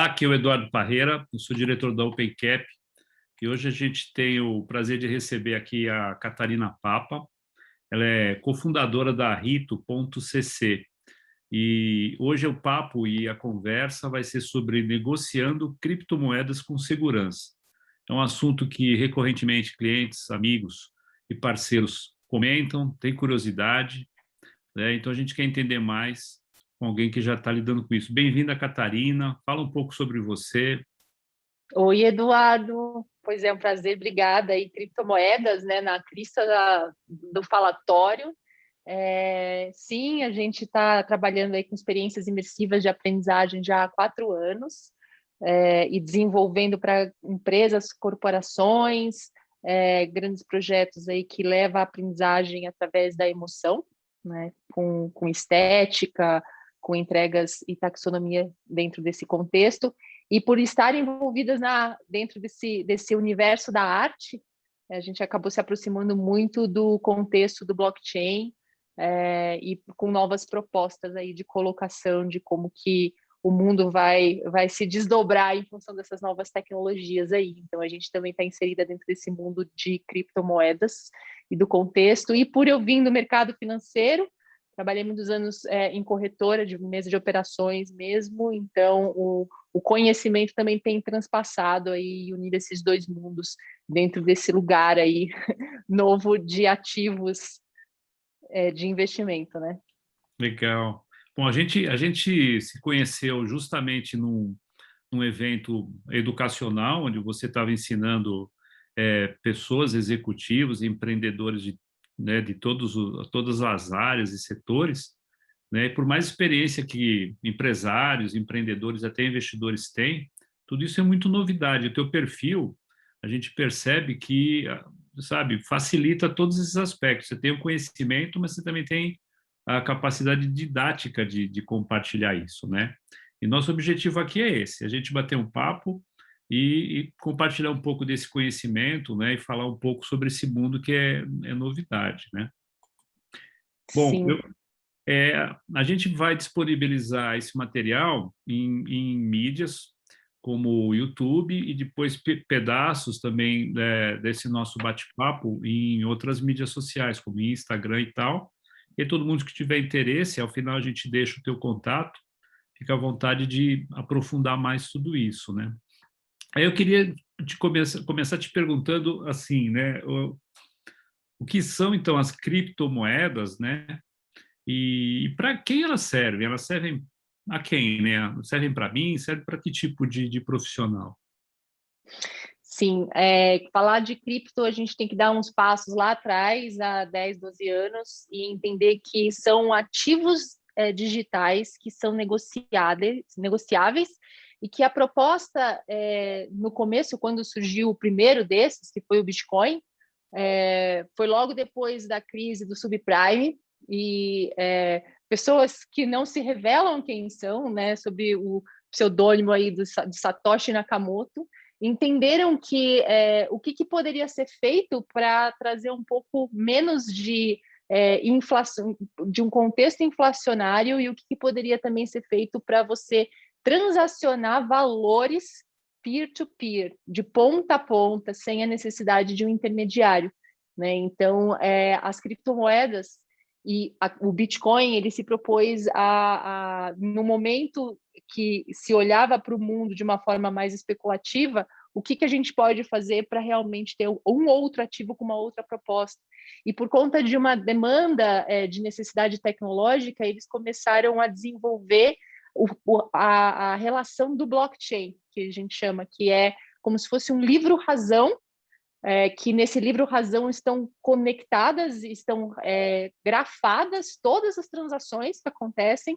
Olá, aqui é o Eduardo Parreira, eu sou diretor da OpenCap e hoje a gente tem o prazer de receber aqui a Catarina Papa. Ela é cofundadora da Rito.cc e hoje o papo e a conversa vai ser sobre negociando criptomoedas com segurança. É um assunto que recorrentemente clientes, amigos e parceiros comentam, têm curiosidade, né? Então a gente quer entender mais com alguém que já está lidando com isso. Bem-vinda, Catarina. Fala um pouco sobre você. Oi, Eduardo. Pois é, um prazer, obrigada. E criptomoedas, né, na crista do falatório. Sim, a gente está trabalhando aí com experiências imersivas de aprendizagem já há 4 anos, e desenvolvendo para empresas, corporações, grandes projetos aí que levam a aprendizagem através da emoção, né, com estética, com entregas e taxonomia dentro desse contexto. E por estar envolvidas dentro desse universo da arte, a gente acabou se aproximando muito do contexto do blockchain, e com novas propostas aí de colocação de como que o mundo vai se desdobrar em função dessas novas tecnologias aí. Então, a gente também está inserida dentro desse mundo de criptomoedas e do contexto. E por eu vir do mercado financeiro, trabalhei muitos anos em corretora de mesa de operações mesmo, então o conhecimento também tem transpassado aí e unido esses dois mundos dentro desse lugar aí novo de ativos de investimento, né? Legal. Bom, a gente se conheceu justamente num evento educacional, onde você estava ensinando pessoas, executivos, empreendedores de todas as áreas e setores, né? E por mais experiência que empresários, empreendedores, até investidores têm, tudo isso é muito novidade. O teu perfil, a gente percebe que, sabe, facilita todos esses aspectos. Você tem o conhecimento, mas você também tem a capacidade didática de compartilhar isso, né? E nosso objetivo aqui é esse, a gente bater um papo e compartilhar um pouco desse conhecimento, né? E falar um pouco sobre esse mundo que é novidade, né? Bom, Sim. a gente vai disponibilizar esse material em mídias como o YouTube e depois pedaços também desse nosso bate-papo em outras mídias sociais, como Instagram e tal. E todo mundo que tiver interesse, ao final a gente deixa o teu contato, fica à vontade de aprofundar mais tudo isso, né? Aí eu queria começar te perguntando assim, né? O que são então as criptomoedas, né? E para quem elas servem? Elas servem a quem, né? Servem para mim? Servem para que tipo de profissional? Sim, falar de cripto, a gente tem que dar uns passos lá atrás, há 10, 12 anos, e entender que são ativos digitais que são negociáveis, e que a proposta, no começo, quando surgiu o primeiro desses, que foi o Bitcoin, foi logo depois da crise do subprime, e pessoas que não se revelam quem são, né, sob o pseudônimo aí de Satoshi Nakamoto, entenderam que o que poderia ser feito para trazer um pouco menos de inflação, de um contexto inflacionário, e o que poderia também ser feito para você transacionar valores peer-to-peer, de ponta a ponta, sem a necessidade de um intermediário, né? Então, as criptomoedas e o Bitcoin, ele se propôs no momento que se olhava para o mundo de uma forma mais especulativa, o que a gente pode fazer para realmente ter um outro ativo com uma outra proposta. E por conta de uma demanda de necessidade tecnológica, eles começaram a desenvolver a relação do blockchain, que a gente chama, que é como se fosse um livro-razão, que nesse livro-razão estão conectadas, estão grafadas todas as transações que acontecem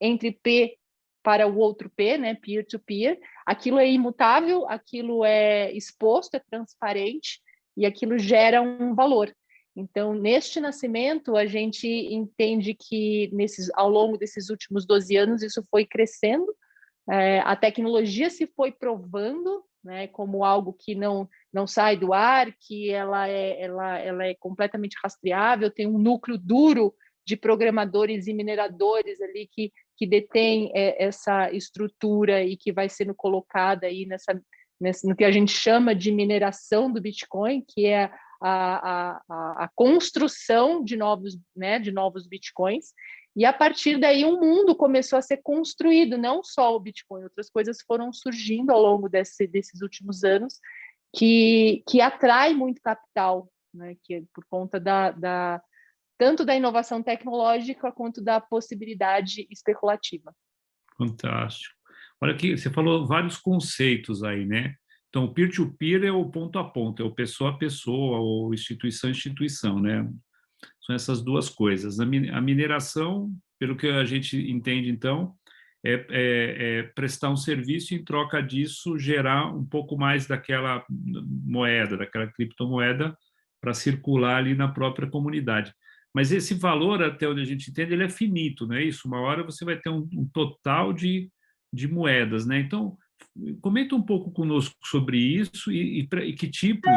entre P para o outro P, né, peer-to-peer. Aquilo é imutável, aquilo é exposto, é transparente, e aquilo gera um valor. Então, neste nascimento, a gente entende que ao longo desses últimos 12 anos isso foi crescendo, a tecnologia se foi provando, né, como algo que não sai do ar, que ela é completamente rastreável, tem um núcleo duro de programadores e mineradores ali que que detém essa estrutura e que vai sendo colocada aí no que a gente chama de mineração do Bitcoin, que é a construção de novos Bitcoins, e a partir daí um mundo começou a ser construído, não só o Bitcoin, outras coisas foram surgindo ao longo desses últimos anos, que atrai muito capital, né, que é por conta tanto da inovação tecnológica quanto da possibilidade especulativa. Fantástico. Olha aqui, você falou vários conceitos aí, né? Então, o peer-to-peer é o ponto a ponto, é o pessoa a pessoa, ou instituição a instituição, né? São essas duas coisas. A mineração, pelo que a gente entende, então, é prestar um serviço e, em troca disso, gerar um pouco mais daquela moeda, daquela criptomoeda, para circular ali na própria comunidade. Mas esse valor, até onde a gente entende, ele é finito, não é isso? Uma hora você vai ter um total de moedas, né? Então, comenta um pouco conosco sobre isso e que tipos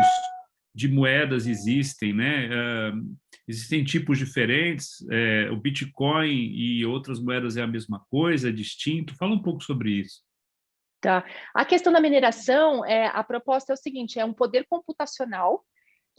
de moedas existem, né? Existem tipos diferentes, o Bitcoin e outras moedas é a mesma coisa, é distinto? Fala um pouco sobre isso. Tá. A questão da mineração, a proposta é o seguinte, é um poder computacional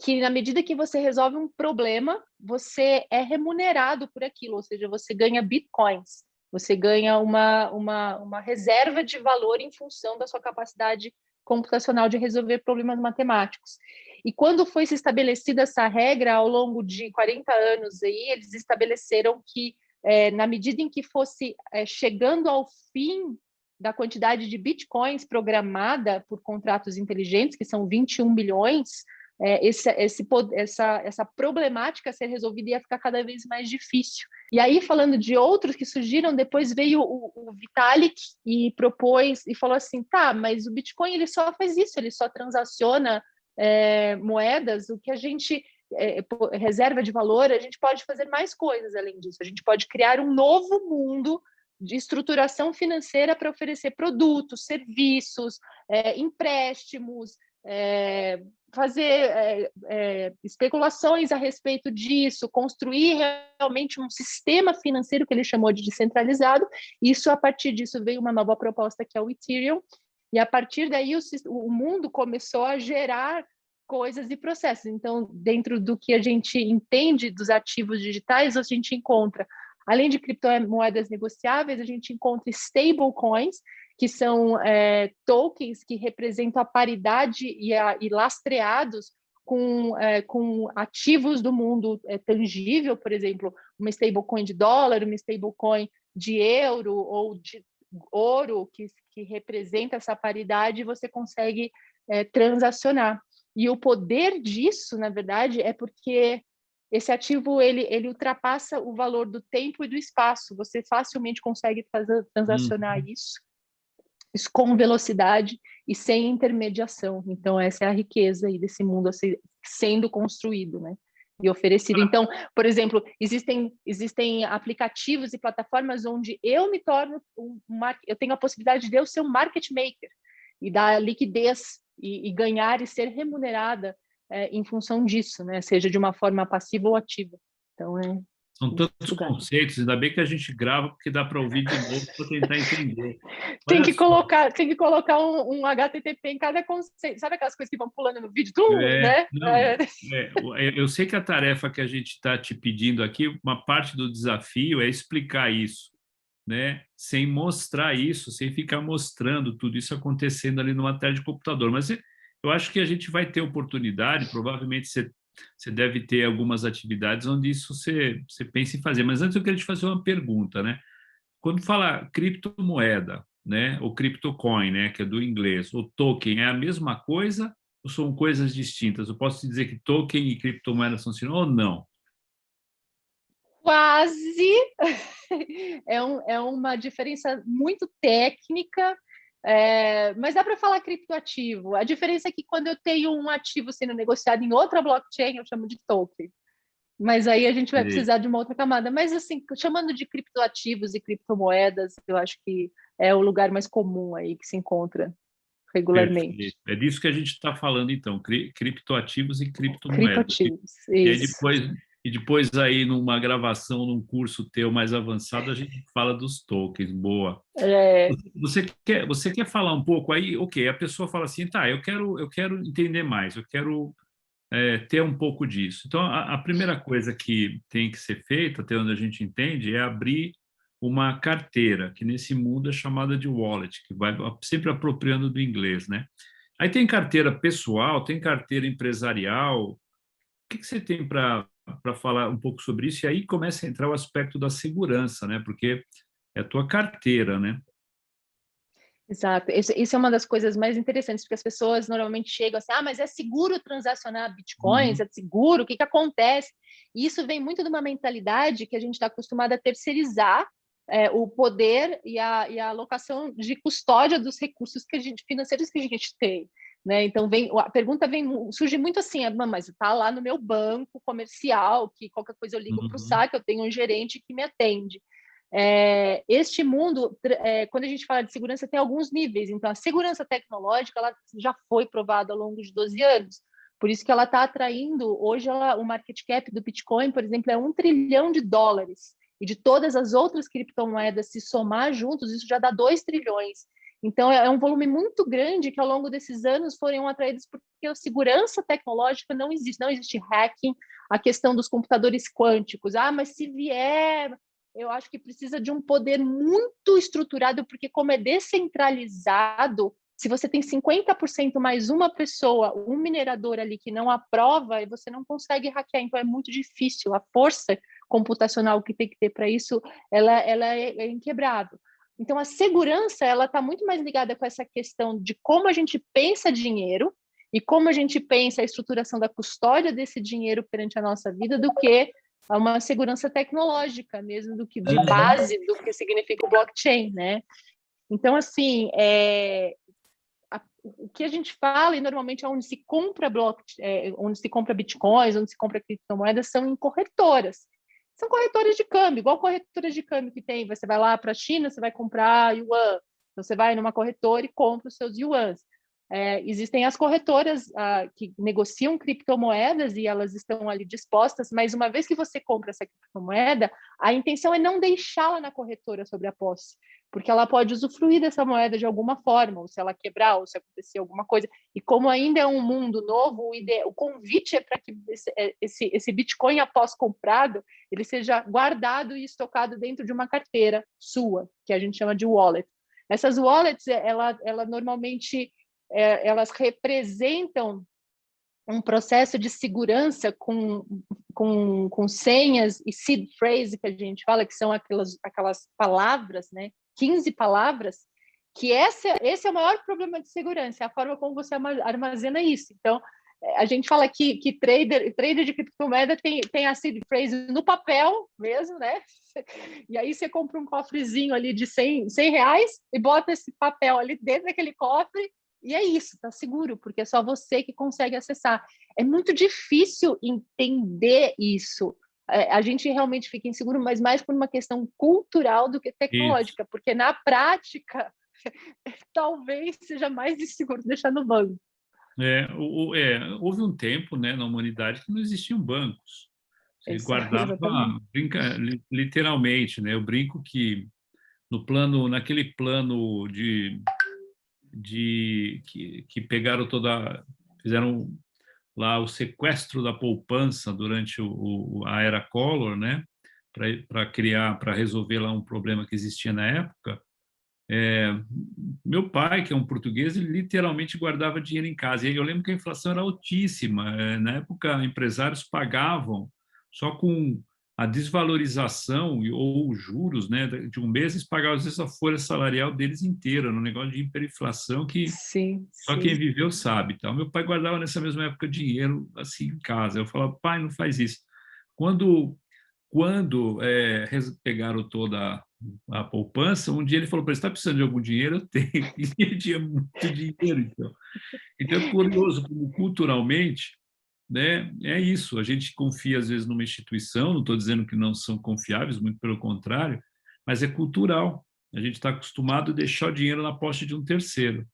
que, na medida que você resolve um problema, você é remunerado por aquilo, ou seja, você ganha bitcoins, você ganha uma reserva de valor em função da sua capacidade computacional de resolver problemas matemáticos. E quando foi se estabelecida essa regra, ao longo de 40 anos, aí, eles estabeleceram que, na medida em que fosse chegando ao fim da quantidade de bitcoins programada por contratos inteligentes, que são 21 bilhões, essa problemática a ser resolvida ia ficar cada vez mais difícil. E aí, falando de outros que surgiram, depois veio o Vitalik e propôs, e falou assim, tá, mas o Bitcoin ele só faz isso, ele só transaciona moedas, o que a gente reserva de valor, a gente pode fazer mais coisas além disso, a gente pode criar um novo mundo de estruturação financeira para oferecer produtos, serviços, empréstimos, fazer especulações a respeito disso, construir realmente um sistema financeiro que ele chamou de descentralizado. Isso, a partir disso, veio uma nova proposta que é o Ethereum, e a partir daí o mundo começou a gerar coisas e processos. Então, dentro do que a gente entende dos ativos digitais, a gente encontra, além de criptomoedas negociáveis, a gente encontra stablecoins, que são tokens que representam a paridade e lastreados com ativos do mundo tangível, por exemplo, uma stablecoin de dólar, uma stablecoin de euro ou de ouro, que representa essa paridade, e você consegue transacionar. E o poder disso, na verdade, é porque esse ativo ele ultrapassa o valor do tempo e do espaço. Você facilmente consegue transacionar isso com velocidade e sem intermediação. Então, essa é a riqueza aí desse mundo sendo construído, né? E oferecido. Então, por exemplo, existem aplicativos e plataformas onde eu me torno eu tenho a possibilidade de eu ser um market maker e dar liquidez e ganhar e ser remunerada em função disso, né? Seja de uma forma passiva ou ativa. Então, são tantos conceitos, ainda bem que a gente grava, porque dá para ouvir de novo para tentar entender. Tem que colocar um HTTP em cada conceito. Sabe aquelas coisas que vão pulando no vídeo? Né? Eu sei que a tarefa que a gente está te pedindo aqui, uma parte do desafio é explicar isso, né? Sem mostrar isso, sem ficar mostrando tudo isso acontecendo ali numa tela de computador. Mas eu acho que a gente vai ter oportunidade, provavelmente você deve ter algumas atividades onde isso você pensa em fazer. Mas antes eu queria te fazer uma pergunta, né? Quando fala criptomoeda, né, ou criptocoin, né, que é do inglês, o token é a mesma coisa ou são coisas distintas? Eu posso dizer que token e criptomoeda são sinônimos ou não? Quase. É uma diferença muito técnica, mas dá para falar criptoativo. A diferença é que quando eu tenho um ativo sendo negociado em outra blockchain, eu chamo de token. Mas aí a gente vai precisar de uma outra camada. Mas, assim, chamando de criptoativos e criptomoedas, eu acho que é o lugar mais comum aí que se encontra regularmente. Perfeito. É disso que a gente está falando, então, criptoativos e criptomoedas. Criptoativos, E aí isso. depois, E depois aí, numa gravação, num curso teu mais avançado, a gente fala dos tokens. Boa. É, Você quer falar um pouco aí? Ok, a pessoa fala assim, tá, eu quero entender mais, eu quero ter um pouco disso. Então, a primeira coisa que tem que ser feita, até onde a gente entende, é abrir uma carteira, que nesse mundo é chamada de wallet, que vai sempre apropriando do inglês, né? Aí tem carteira pessoal, tem carteira empresarial. O que que você tem para falar um pouco sobre isso? E aí começa a entrar o aspecto da segurança, né? Porque é a tua carteira, né? exato. Isso é uma das coisas mais interessantes, porque as pessoas normalmente chegam assim, mas é seguro transacionar bitcoins? Uhum, É seguro? O que que acontece? E isso vem muito de uma mentalidade que a gente está acostumado a terceirizar o poder e a alocação de custódia dos recursos financeiros que a gente tem. Né? Então a pergunta surge muito assim, mas está lá no meu banco comercial, que qualquer coisa eu ligo para o uhum, saque, eu tenho um gerente que me atende. Este mundo, quando a gente fala de segurança, tem alguns níveis. Então, a segurança tecnológica ela já foi provada ao longo de 12 anos. Por isso que ela está atraindo, hoje o market cap do Bitcoin, por exemplo, é US$ 1 trilhão. E de todas as outras criptomoedas, se somar juntos, isso já dá 2 trilhões. Então, é um volume muito grande que ao longo desses anos foram atraídos porque a segurança tecnológica não existe hacking, a questão dos computadores quânticos. Mas se vier, eu acho que precisa de um poder muito estruturado, porque como é descentralizado, se você tem 50% mais uma pessoa, um minerador ali que não aprova, você não consegue hackear, então é muito difícil. A força computacional que tem que ter para isso, ela é inquebrável. Então, a segurança ela está muito mais ligada com essa questão de como a gente pensa dinheiro e como a gente pensa a estruturação da custódia desse dinheiro perante a nossa vida do que uma segurança tecnológica mesmo, do que de uhum. base do que significa o blockchain, né? Então, assim, o que a gente fala, e normalmente é onde se compra onde se compra bitcoins, onde se compra criptomoedas, são em corretoras. São corretoras de câmbio, igual corretoras de câmbio que tem. Você vai lá para a China, você vai comprar yuan. Então, você vai numa corretora e compra os seus yuans. Existem as corretoras que negociam criptomoedas e elas estão ali dispostas, mas uma vez que você compra essa criptomoeda, a intenção é não deixá-la na corretora sobre a posse, porque ela pode usufruir dessa moeda de alguma forma, ou se ela quebrar, ou se acontecer alguma coisa. E como ainda é um mundo novo, o convite é para que esse Bitcoin, após comprado, ele seja guardado e estocado dentro de uma carteira sua, que a gente chama de wallet. Essas wallets, ela normalmente elas representam um processo de segurança com senhas e seed phrase que a gente fala, que são aquelas palavras, né? 15 palavras, que esse é o maior problema de segurança, é a forma como você armazena isso. Então, a gente fala que trader de criptomoeda tem a seed phrase no papel mesmo, né? E aí você compra um cofrezinho ali de 100 reais e bota esse papel ali dentro daquele cofre e é isso, tá seguro, porque é só você que consegue acessar. É muito difícil entender isso. A gente realmente fica inseguro, mas mais por uma questão cultural do que Isso. tecnológica, porque na prática talvez seja mais inseguro deixar no banco. Houve um tempo, né, na humanidade que não existiam bancos. Você guardava, Exatamente. literalmente, né? Eu brinco que naquele plano que pegaram fizeram lá o sequestro da poupança durante a era Collor, né? Para resolver lá um problema que existia na época. É, Meu pai, que é um português, ele literalmente guardava dinheiro em casa. E eu lembro que a inflação era altíssima. Na época, empresários pagavam só com a desvalorização ou os juros, né, de um mês, eles pagavam às vezes a folha salarial deles inteira, no negócio de hiperinflação que Sim, só quem sim. viveu sabe. Então, meu pai guardava nessa mesma época dinheiro assim em casa. Eu falava, pai, não faz isso. Quando pegaram toda a poupança, um dia ele falou para ele, está precisando de algum dinheiro? Eu tenho. E ele tinha muito dinheiro, então. Então é curioso como culturalmente, né, é isso. A gente confia às vezes numa instituição, não estou dizendo que não são confiáveis, muito pelo contrário, mas é cultural. A gente está acostumado a deixar o dinheiro na posse de um terceiro.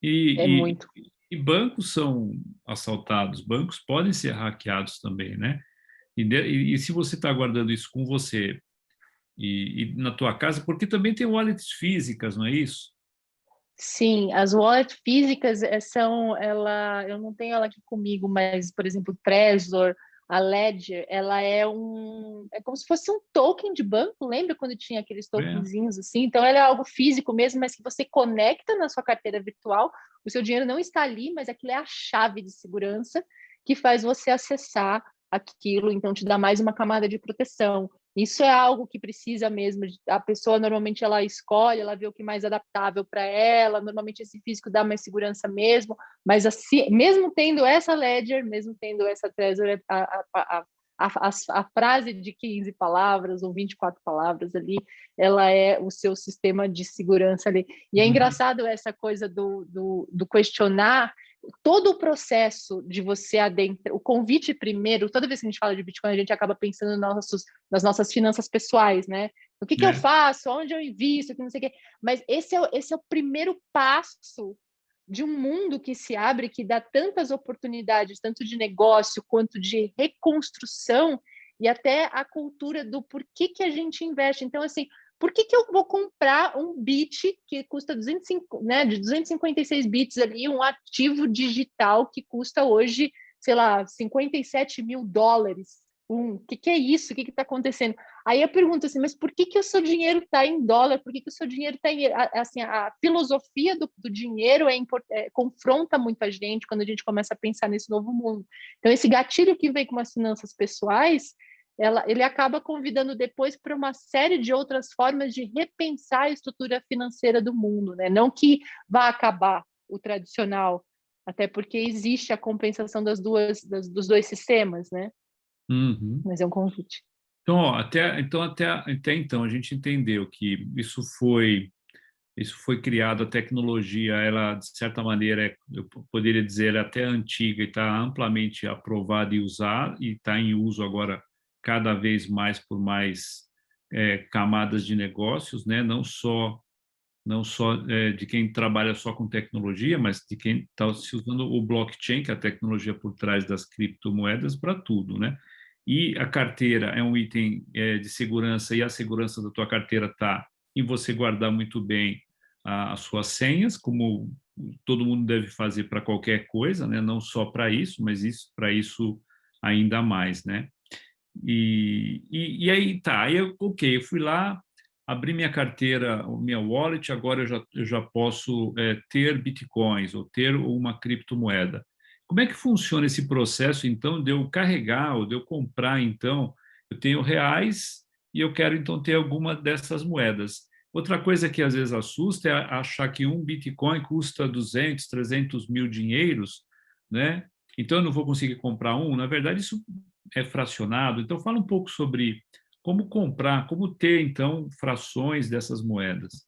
É E, muito. e bancos são assaltados, bancos podem ser hackeados também, né? E se você está guardando isso com você e na tua casa, porque também tem wallets físicas, não é isso? Sim, as wallets físicas eu não tenho ela aqui comigo, mas, por exemplo, o Trezor, a Ledger, é como se fosse um token de banco, lembra quando tinha aqueles É. tokenzinhos assim? Então, ela é algo físico mesmo, mas que você conecta na sua carteira virtual, o seu dinheiro não está ali, mas aquilo é a chave de segurança que faz você acessar aquilo, então te dá mais uma camada de proteção. Isso é algo que precisa mesmo. A pessoa normalmente ela escolhe, ela vê o que é mais adaptável para ela. Normalmente esse físico dá mais segurança mesmo, mas assim, mesmo tendo essa Ledger, mesmo tendo essa Trezor, a frase de 15 palavras ou 24 palavras ali, ela é o seu sistema de segurança ali. E é Uhum. engraçado essa coisa do questionar todo o processo de você adentrar, o convite primeiro, toda vez que a gente fala de Bitcoin, a gente acaba pensando nas nossas finanças pessoais, né? O que eu É. faço? Onde eu invisto? Que não sei o quê. Mas esse é o primeiro passo de um mundo que se abre, que dá tantas oportunidades, tanto de negócio quanto de reconstrução, e até a cultura do porquê que a gente investe. Então, assim, por que eu vou comprar um bit que custa 205, né, de 256 bits ali, um ativo digital que custa hoje, sei lá, $57 mil? O que é isso? O que está acontecendo? Aí eu pergunto assim, mas por que o seu dinheiro está em dólar? Por que o seu dinheiro está em... Assim, a filosofia do dinheiro confronta muita gente quando a gente começa a pensar nesse novo mundo. Então, esse gatilho que vem com as finanças pessoais, ele acaba convidando depois para uma série de outras formas de repensar a estrutura financeira do mundo, né? Não que vá acabar o tradicional, até porque existe a compensação dos dois sistemas, né? Uhum. Mas é um convite. Então, ó, até então, a gente entendeu que isso foi criado, a tecnologia, ela, de certa maneira, eu poderia dizer, até antiga e está amplamente aprovada e usada, e está em uso agora cada vez mais por mais camadas de negócios, né? Não só de quem trabalha só com tecnologia, mas de quem está se usando o blockchain, que é a tecnologia por trás das criptomoedas, para tudo, né? E a carteira é um item de segurança, e a segurança da tua carteira está em você guardar muito bem as suas senhas, como todo mundo deve fazer para qualquer coisa, né? Não só para isso, mas para isso ainda mais, né? E aí tá, ok, eu fui lá, abri minha carteira, minha wallet, agora eu já posso ter bitcoins ou ter uma criptomoeda. Como é que funciona esse processo, então, de eu carregar ou de eu comprar, então, eu tenho reais e eu quero, então, ter alguma dessas moedas. Outra coisa que às vezes assusta é achar que um bitcoin custa 200, 300 mil dinheiros, né? Então, eu não vou conseguir comprar um. Na verdade, isso é fracionado. Então, fala um pouco sobre como comprar, como ter, então, frações dessas moedas.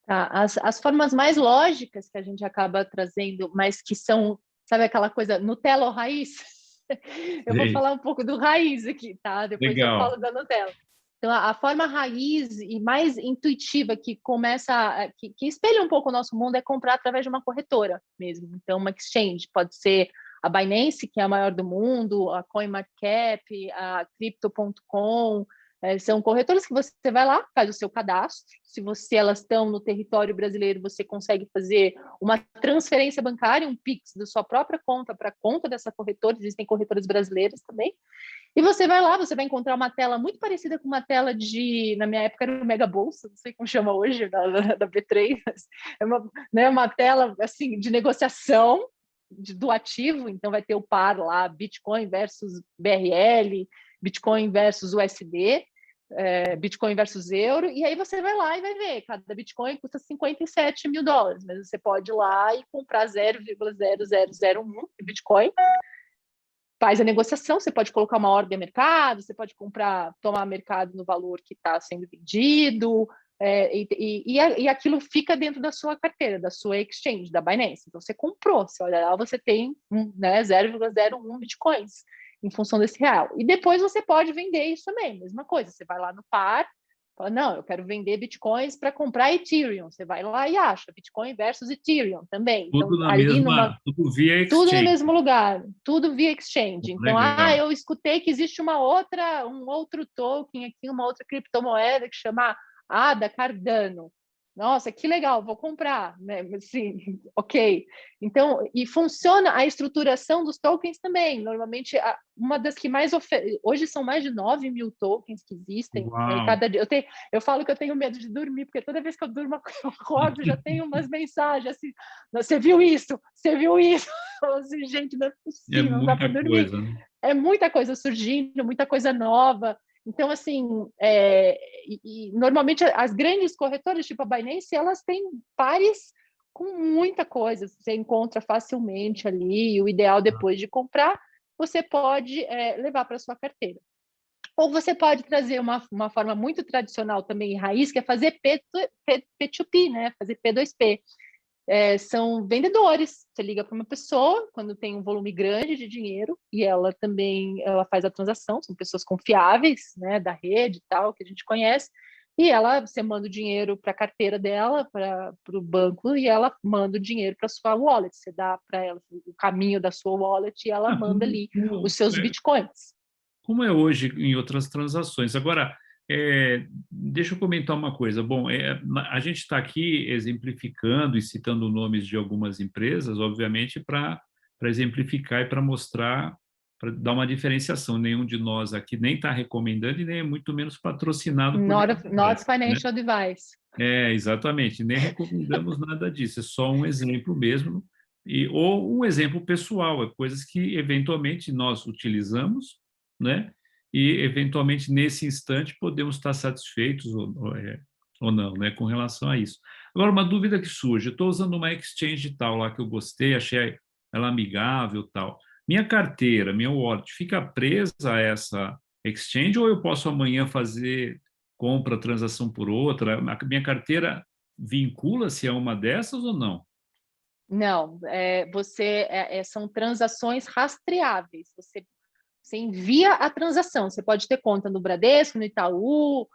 Tá? As formas mais lógicas que a gente acaba trazendo, mas que são, sabe aquela coisa, Nutella ou raiz? Eu vou Sei. falar um pouco do raiz aqui, tá? Depois eu Legal. falo da Nutella. Então, a forma raiz e mais intuitiva que espelha um pouco o nosso mundo é comprar através de uma corretora mesmo. Então, uma exchange pode ser a Binance, que é a maior do mundo, a CoinMarketCap, a Crypto.com. São corretoras que você vai lá, faz o seu cadastro. Se elas estão no território brasileiro, você consegue fazer uma transferência bancária, um Pix da sua própria conta para a conta dessa corretora. Existem corretoras brasileiras também. E você vai lá, você vai encontrar uma tela muito parecida com uma tela na minha época era o Mega Bolsa, não sei como chama hoje, da B3, mas é uma tela assim de negociação do ativo, então vai ter o par lá, Bitcoin versus BRL, Bitcoin versus USD, Bitcoin versus euro, e aí você vai lá e vai ver, cada Bitcoin custa $57 mil, mas você pode ir lá e comprar 0,0001 Bitcoin, faz a negociação, você pode colocar uma ordem a mercado, você pode tomar mercado no valor que está sendo vendido, e aquilo fica dentro da sua carteira, da sua exchange, da Binance. Então, você comprou, você olha lá, você tem 0,01 bitcoins em função desse real. E depois você pode vender isso também, mesma coisa, você vai lá no par, Fala, não, eu quero vender bitcoins para comprar Ethereum. Você vai lá e acha Bitcoin versus Ethereum também. Então, Tudo na ali numa mesma, tudo via tudo no exchange. mesmo lugar, tudo via exchange. Então, Legal. eu escutei que existe um outro token aqui, uma outra criptomoeda que chama ADA Cardano. Nossa, que legal, vou comprar, né? Sim, ok. Então, e funciona a estruturação dos tokens também. Normalmente, uma das que mais hoje são mais de 9 mil tokens que existem, né? E Uau! cada dia eu falo que eu tenho medo de dormir, porque toda vez que eu durmo, eu acordo, já tenho umas mensagens assim: você viu isso? Você viu isso? Assim, gente, não é É possível, não dá para muita dormir. coisa, né? É muita coisa surgindo, muita coisa nova. Então, assim, normalmente as grandes corretoras, tipo a Binance, elas têm pares com muita coisa. Você encontra facilmente ali. O ideal, depois de comprar, você pode levar para sua carteira. Ou você pode trazer uma forma muito tradicional também, raiz, que é fazer P2P, né? Fazer P2P. São vendedores. Você liga para uma pessoa quando tem um volume grande de dinheiro e ela faz a transação. São pessoas confiáveis, né, da rede e tal, que a gente conhece. E você manda o dinheiro para a carteira dela, para o banco, e ela manda o dinheiro para a sua wallet. Você dá para ela o caminho da sua wallet e ela Ah, manda ali os seus bitcoins. como é hoje em outras transações. Agora, deixa eu comentar uma coisa. Bom, a gente está aqui exemplificando e citando nomes de algumas empresas, obviamente, para exemplificar e para mostrar, para dar uma diferenciação. Nenhum de nós aqui nem está recomendando e nem é muito menos patrocinado por nenhuma Not delas, né? financial device. Exatamente. Nem recomendamos nada disso. É só um exemplo mesmo. Ou um exemplo pessoal, coisas que eventualmente nós utilizamos, né? E eventualmente nesse instante podemos estar satisfeitos ou não, né? Com relação a isso. Agora, uma dúvida que surge: eu estou usando uma exchange tal lá que eu gostei, achei ela amigável tal. Minha carteira, minha wallet, fica presa a essa exchange ou eu posso amanhã fazer compra, transação por outra? A minha carteira vincula-se a uma dessas ou não? Não, são transações rastreáveis. Você envia a transação. Você pode ter conta no Bradesco, no Itaú,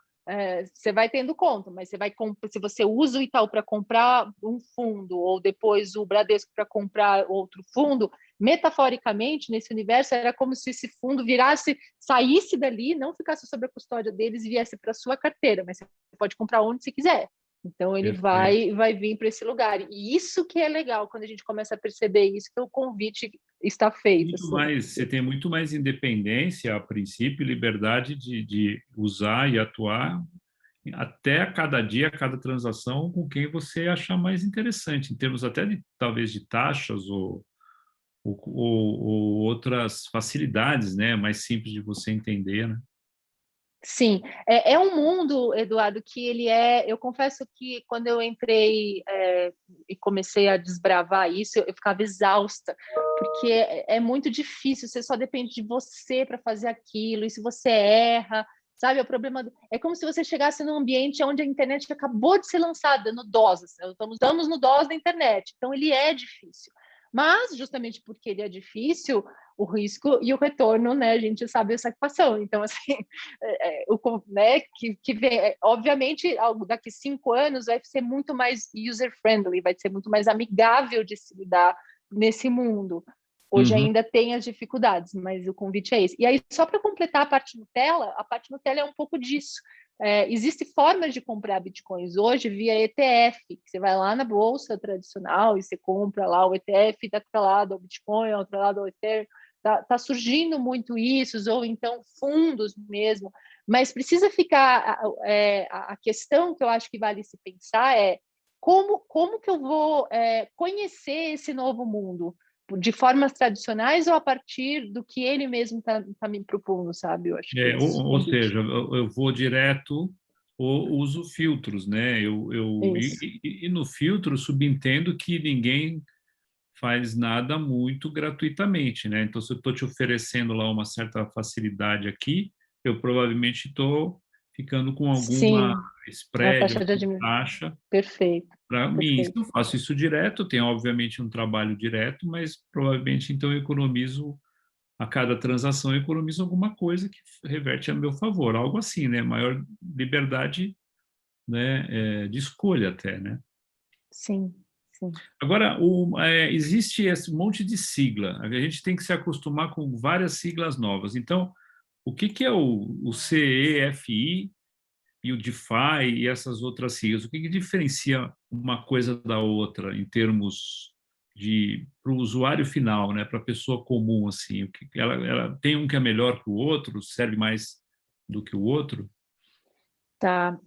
você vai tendo conta, mas se você usa o Itaú para comprar um fundo ou depois o Bradesco para comprar outro fundo, metaforicamente, nesse universo, era como se esse fundo saísse dali, não ficasse sob a custódia deles e viesse para a sua carteira, mas você pode comprar onde você quiser. Então, ele Perfeito. vai vir para esse lugar. E isso que é legal, quando a gente começa a perceber isso, que o convite está feito. Muito Assim. mais, você tem muito mais independência, a princípio, liberdade de usar e atuar até a cada dia, a cada transação, com quem você achar mais interessante, em termos até de talvez de taxas ou outras facilidades, né? Mais simples de você entender, né? Sim, é um mundo, Eduardo, que ele é. Eu confesso que quando eu entrei e comecei a desbravar isso, eu ficava exausta, porque é muito difícil, você só depende de você para fazer aquilo, e se você erra, sabe? O problema é como se você chegasse num ambiente onde a internet acabou de ser lançada, no DOS, assim, estamos no DOS da internet, então ele é difícil. Mas, justamente porque ele é difícil, o risco e o retorno, né? A gente sabe essa equação. Então, assim, né, que vem, obviamente, daqui 5 anos vai ser muito mais user-friendly, vai ser muito mais amigável de se lidar nesse mundo. Hoje Uhum. ainda tem as dificuldades, mas o convite é esse. E aí, só para completar a parte Nutella é um pouco disso. Existem formas de comprar bitcoins hoje via ETF, que você vai lá na bolsa tradicional e você compra lá o ETF daquela o Bitcoin, outro lado o Ethereum. Tá surgindo muito isso, ou então fundos mesmo, mas precisa ficar a questão que eu acho que vale se pensar é como que eu vou conhecer esse novo mundo? De formas tradicionais ou a partir do que ele mesmo está me propondo, sabe? Eu acho que é esse o Ou convite. seja, eu vou direto ou uso filtros, né? Isso. E no filtro subentendo que ninguém faz nada muito gratuitamente, né? Então, se eu estou te oferecendo lá uma certa facilidade aqui, eu provavelmente estou ficando com alguma Sim, uma spread, taxa de alguma admissão. taxa Perfeito, para mim. Se perfeito. eu faço isso direto, tenho obviamente um trabalho direto, mas provavelmente então eu economizo a cada transação eu economizo alguma coisa que reverte a meu favor, algo assim, né? Maior liberdade, né, de escolha até, né? Sim, sim. Agora, existe esse monte de sigla, a gente tem que se acostumar com várias siglas novas. Então, o que que é o CEFI e o DeFi e essas outras siglas? O que que diferencia uma coisa da outra em termos de para o usuário final, né, para a pessoa comum assim? O que ela tem um que é melhor que o outro, serve mais do que o outro? Tá.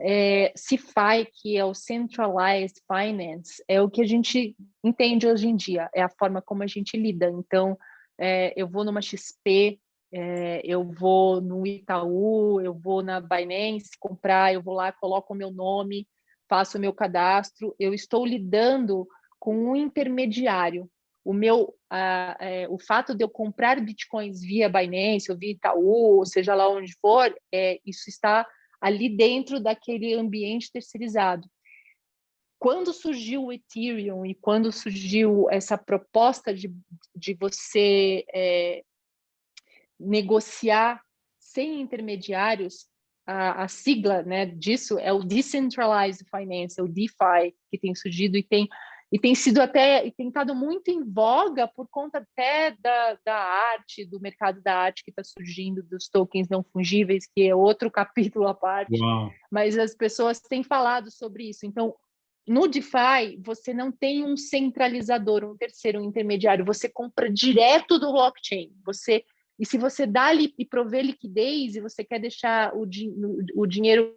CeFi, que é o Centralized Finance, é o que a gente entende hoje em dia, é a forma como a gente lida. Então, eu vou numa XP, eu vou no Itaú, eu vou na Binance comprar, eu vou lá, coloco o meu nome, faço o meu cadastro, eu estou lidando com um intermediário. O fato de eu comprar bitcoins via Binance, ou via Itaú, ou seja lá onde for, isso está ali dentro daquele ambiente terceirizado. Quando surgiu o Ethereum e quando surgiu essa proposta de você negociar sem intermediários, a sigla, né, disso é o Decentralized Finance, é o DeFi, que tem surgido e tem sido até, e tem estado muito em voga por conta até da arte, do mercado da arte que está surgindo, dos tokens não fungíveis, que é outro capítulo à parte, Uau! mas as pessoas têm falado sobre isso. Então, no DeFi, você não tem um centralizador, um terceiro, um intermediário, você compra direto do blockchain. E se você dá e provê liquidez e você quer deixar o dinheiro,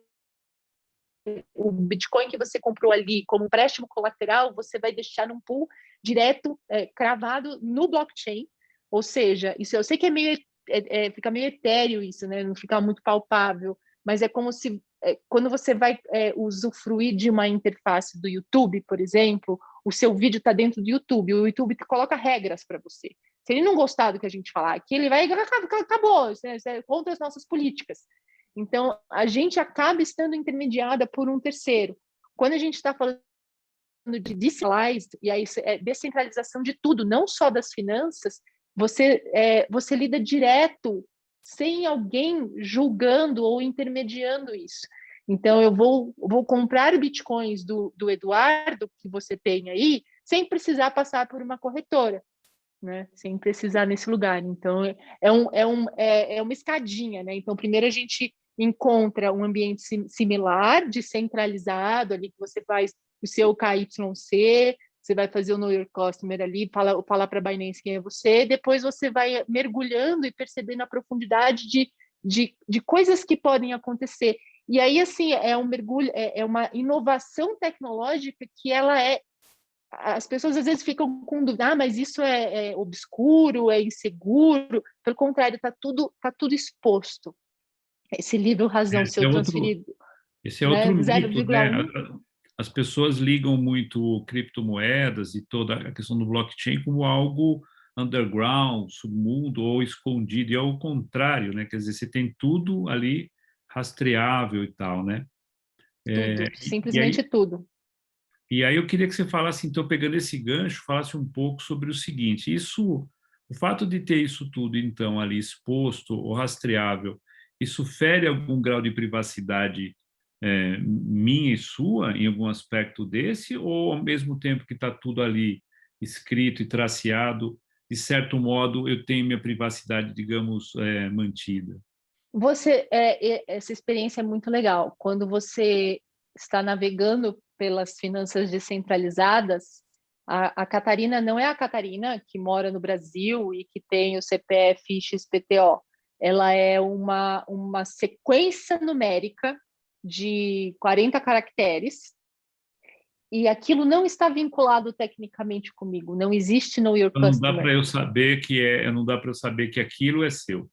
o Bitcoin que você comprou ali como empréstimo colateral, você vai deixar num pool direto, cravado no blockchain. Ou seja, isso eu sei que fica meio etéreo isso, né? Não fica muito palpável, mas é como se quando você vai usufruir de uma interface do YouTube, por exemplo, o seu vídeo está dentro do YouTube, o YouTube coloca regras para você. Se ele não gostar do que a gente falar aqui, ele vai, acabou, isso é contra as nossas políticas. Então, a gente acaba estando intermediada por um terceiro. Quando a gente está falando de decentralized, e aí é descentralização de tudo, não só das finanças, você lida direto, sem alguém julgando ou intermediando isso. Então, eu vou comprar bitcoins do Eduardo, que você tem aí, sem precisar passar por uma corretora, né? Sem precisar nesse lugar. Então, é uma escadinha, né? Então, primeiro a gente encontra um ambiente similar, descentralizado, ali que você faz o seu KYC, você vai fazer o Know Your Customer ali, falar para a Binance quem é você, depois você vai mergulhando e percebendo a profundidade de coisas que podem acontecer. E aí, assim, é um mergulho, é uma inovação tecnológica que ela as pessoas às vezes ficam com dúvida, mas isso é obscuro, é inseguro. Pelo contrário, tá tudo exposto. Esse livro Razão Esse é Seu outro, Transferido, esse é né, outro mito, né? 0,1. As pessoas ligam muito criptomoedas e toda a questão do blockchain como algo underground, submundo ou escondido, e ao contrário, né? Quer dizer, você tem tudo ali rastreável e tal, né? Tudo, E aí, simplesmente tudo. eu queria que você falasse, então, pegando esse gancho, falasse um pouco sobre o seguinte: o fato de ter isso tudo, então, ali exposto ou rastreável, isso fere algum grau de privacidade minha e sua em algum aspecto desse, ou ao mesmo tempo que está tudo ali escrito e traceado, de certo modo eu tenho minha privacidade, digamos, mantida? Essa experiência é muito legal. Quando você está navegando pelas finanças descentralizadas, a Catarina não é a Catarina que mora no Brasil e que tem o CPF XPTO. Ela é uma sequência numérica de 40 caracteres e aquilo não está vinculado tecnicamente comigo. Não existe Know Your Então, não dá Customer. para eu saber não dá para eu saber que aquilo é seu.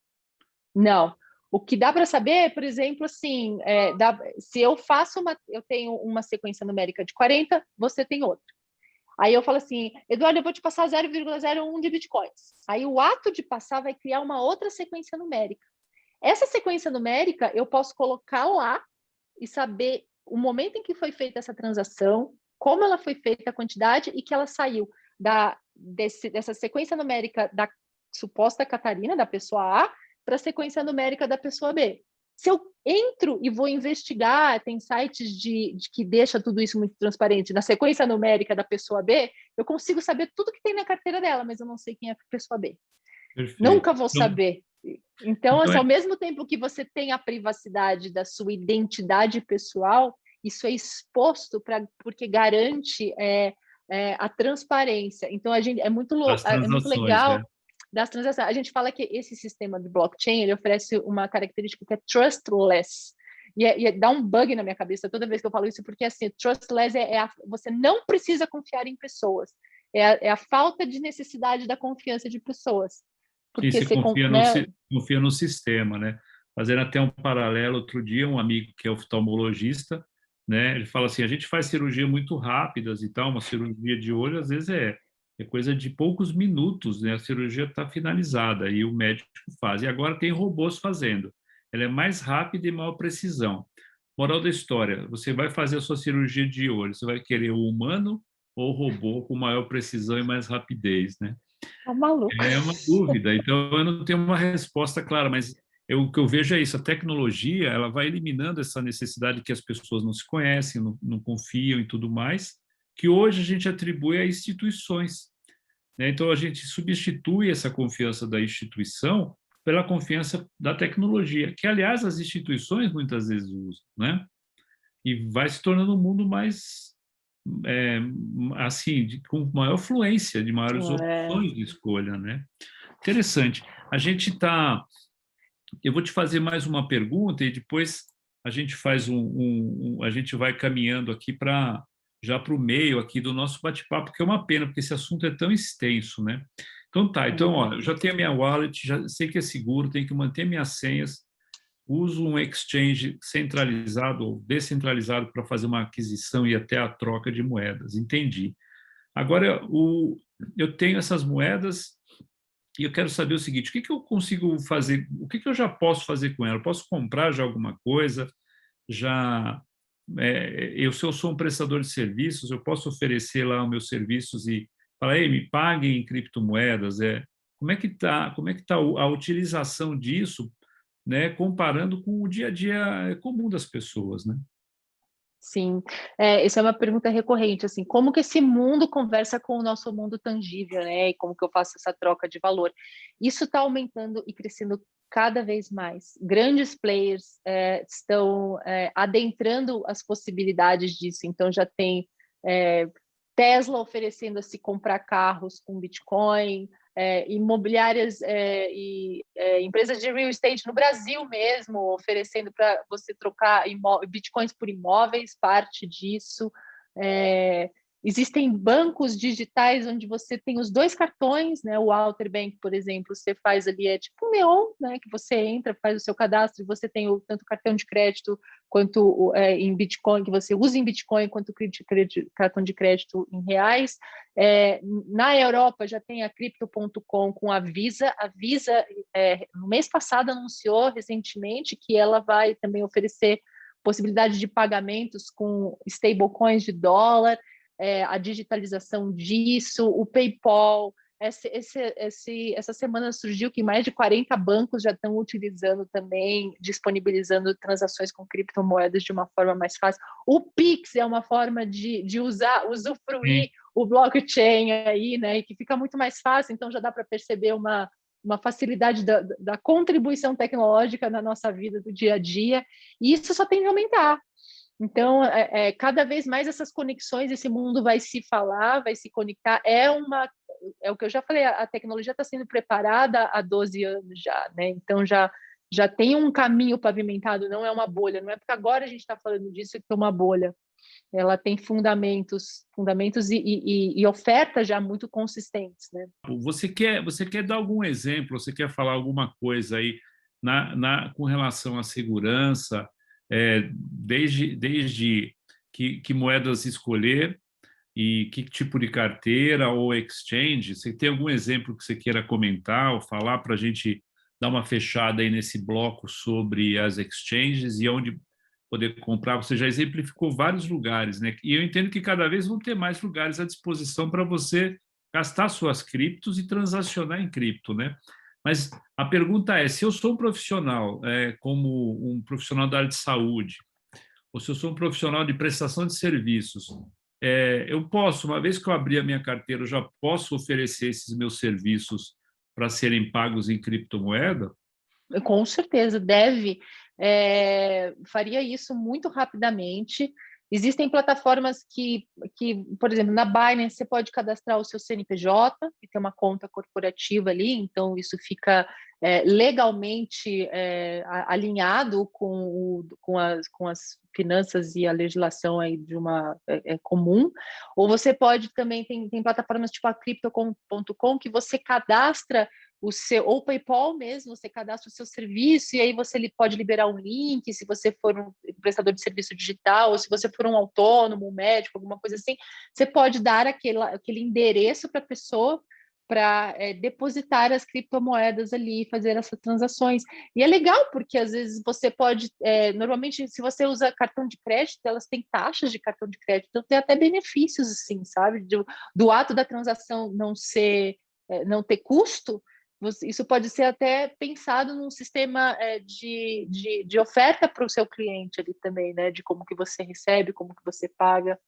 Não. O que dá para saber, por exemplo, assim, se eu tenho uma sequência numérica de 40, você tem outra. Aí eu falo assim, Eduardo, eu vou te passar 0,01 de bitcoins. Aí o ato de passar vai criar uma outra sequência numérica. Essa sequência numérica eu posso colocar lá e saber o momento em que foi feita essa transação, como ela foi feita, a quantidade e que ela saiu dessa sequência numérica da suposta Catarina, da pessoa A, para a sequência numérica da pessoa B. Se eu entro e vou investigar, tem sites que deixa tudo isso muito transparente, na sequência numérica da pessoa B, eu consigo saber tudo que tem na carteira dela, mas eu não sei quem é a pessoa B. Perfeito. Nunca vou saber. Então, assim, é ao mesmo tempo que você tem a privacidade da sua identidade pessoal, isso é exposto porque garante a transparência. Então, é muito as transações, né? legal das transações. A gente fala que esse sistema de blockchain, ele oferece uma característica que é trustless. Dá um bug na minha cabeça toda vez que eu falo isso, porque assim, trustless você não precisa confiar em pessoas. É a falta de necessidade da confiança de pessoas. Sim, Porque se você, confia né? confia no sistema, né? Fazendo até um paralelo, outro dia um amigo que é oftalmologista, né? Ele fala assim, a gente faz cirurgia muito rápidas e tal, uma cirurgia de olho às vezes é coisa de poucos minutos, né? A cirurgia está finalizada e o médico faz. E agora tem robôs fazendo. Ela é mais rápida e maior precisão. Moral da história, você vai fazer a sua cirurgia de olho, você vai querer o humano ou o robô com maior precisão e mais rapidez, né? Tá maluco. É uma dúvida, então eu não tenho uma resposta clara, mas o que eu vejo é isso, a tecnologia ela vai eliminando essa necessidade que as pessoas não se conhecem, não confiam e tudo mais, que hoje a gente atribui a instituições, né? Então a gente substitui essa confiança da instituição pela confiança da tecnologia, que aliás as instituições muitas vezes usam, né? E vai se tornando um mundo mais é, assim, com maior fluência, de maiores É, opções de escolha, né? Interessante. A gente está. Eu vou te fazer mais uma pergunta e depois a gente faz a gente vai caminhando aqui para já para o meio aqui do nosso bate-papo, que é uma pena, porque esse assunto é tão extenso, né? Então tá, então, ó, eu já tenho a minha wallet, já sei que é seguro, tenho que manter minhas senhas, uso um exchange centralizado ou descentralizado para fazer uma aquisição e até a troca de moedas. Entendi. Agora, eu tenho essas moedas e eu quero saber o seguinte: o que eu consigo fazer? O que eu já posso fazer com ela? Eu posso comprar já alguma coisa? Já se eu sou um prestador de serviços, eu posso oferecer lá os meus serviços e falar, ei, me paguem em criptomoedas. Como é que tá a utilização disso, né, comparando com o dia a dia comum das pessoas, né? sim, essa é uma pergunta recorrente, assim, como que esse mundo conversa com o nosso mundo tangível, né? E como que eu faço essa troca de valor? Isso está aumentando e crescendo cada vez mais. Grandes players estão adentrando as possibilidades disso. Então já tem Tesla oferecendo a se comprar carros com Bitcoin, imobiliárias e empresas de real estate no Brasil mesmo, oferecendo para você trocar bitcoins por imóveis, parte disso. Existem bancos digitais onde você tem os dois cartões, né? O Alter Bank, por exemplo, você faz ali, é tipo um Neon, né? Que você entra, faz o seu cadastro e você tem tanto cartão de crédito quanto em Bitcoin, que você usa em Bitcoin, quanto cartão de crédito em reais. Na Europa já tem a Crypto.com com a Visa. A Visa, no mês passado, anunciou recentemente que ela vai também oferecer possibilidade de pagamentos com stablecoins de dólar, a digitalização disso, o PayPal. Essa semana surgiu que mais de 40 bancos já estão utilizando também, disponibilizando transações com criptomoedas de uma forma mais fácil. O Pix é uma forma de usufruir Sim. o blockchain aí, né? E que fica muito mais fácil, então já dá para perceber uma facilidade da contribuição tecnológica na nossa vida do dia a dia, e isso só tende a aumentar. Então, cada vez mais essas conexões, esse mundo vai se falar, vai se conectar. É o que eu já falei, a tecnologia está sendo preparada há 12 anos já, né? Então, já tem um caminho pavimentado, não é uma bolha. Não é porque agora a gente está falando disso que é uma bolha. Ela tem fundamentos e ofertas já muito consistentes, né? Você quer dar algum exemplo? Você quer falar alguma coisa aí com relação à segurança, desde que moedas escolher e que tipo de carteira ou exchange? Você tem algum exemplo que você queira comentar ou falar para a gente dar uma fechada aí nesse bloco sobre as exchanges e onde poder comprar? Você já exemplificou vários lugares, né? E eu entendo que cada vez vão ter mais lugares à disposição para você gastar suas criptos e transacionar em cripto, né? Mas a pergunta é, se eu sou um profissional, como um profissional da área de saúde, ou se eu sou um profissional de prestação de serviços, eu posso, uma vez que eu abrir a minha carteira, eu já posso oferecer esses meus serviços para serem pagos em criptomoeda? Com certeza, deve. Faria isso muito rapidamente. Existem plataformas por exemplo, na Binance, você pode cadastrar o seu CNPJ e ter uma conta corporativa ali, então isso fica legalmente alinhado com as finanças e a legislação aí de uma comum. Ou você pode também, tem plataformas tipo a Crypto.com que você cadastra ou PayPal mesmo, você cadastra o seu serviço e aí você pode liberar um link, se você for um prestador de serviço digital, ou se você for um autônomo, um médico, alguma coisa assim, você pode dar aquele endereço para a pessoa para depositar as criptomoedas ali e fazer essas transações. E é legal, porque às vezes você pode, normalmente, se você usa cartão de crédito, elas têm taxas de cartão de crédito, então tem até benefícios, assim, sabe? Do ato da transação não ter custo, isso pode ser até pensado num sistema de oferta para o seu cliente ali também, né? De como que você recebe, como que você paga,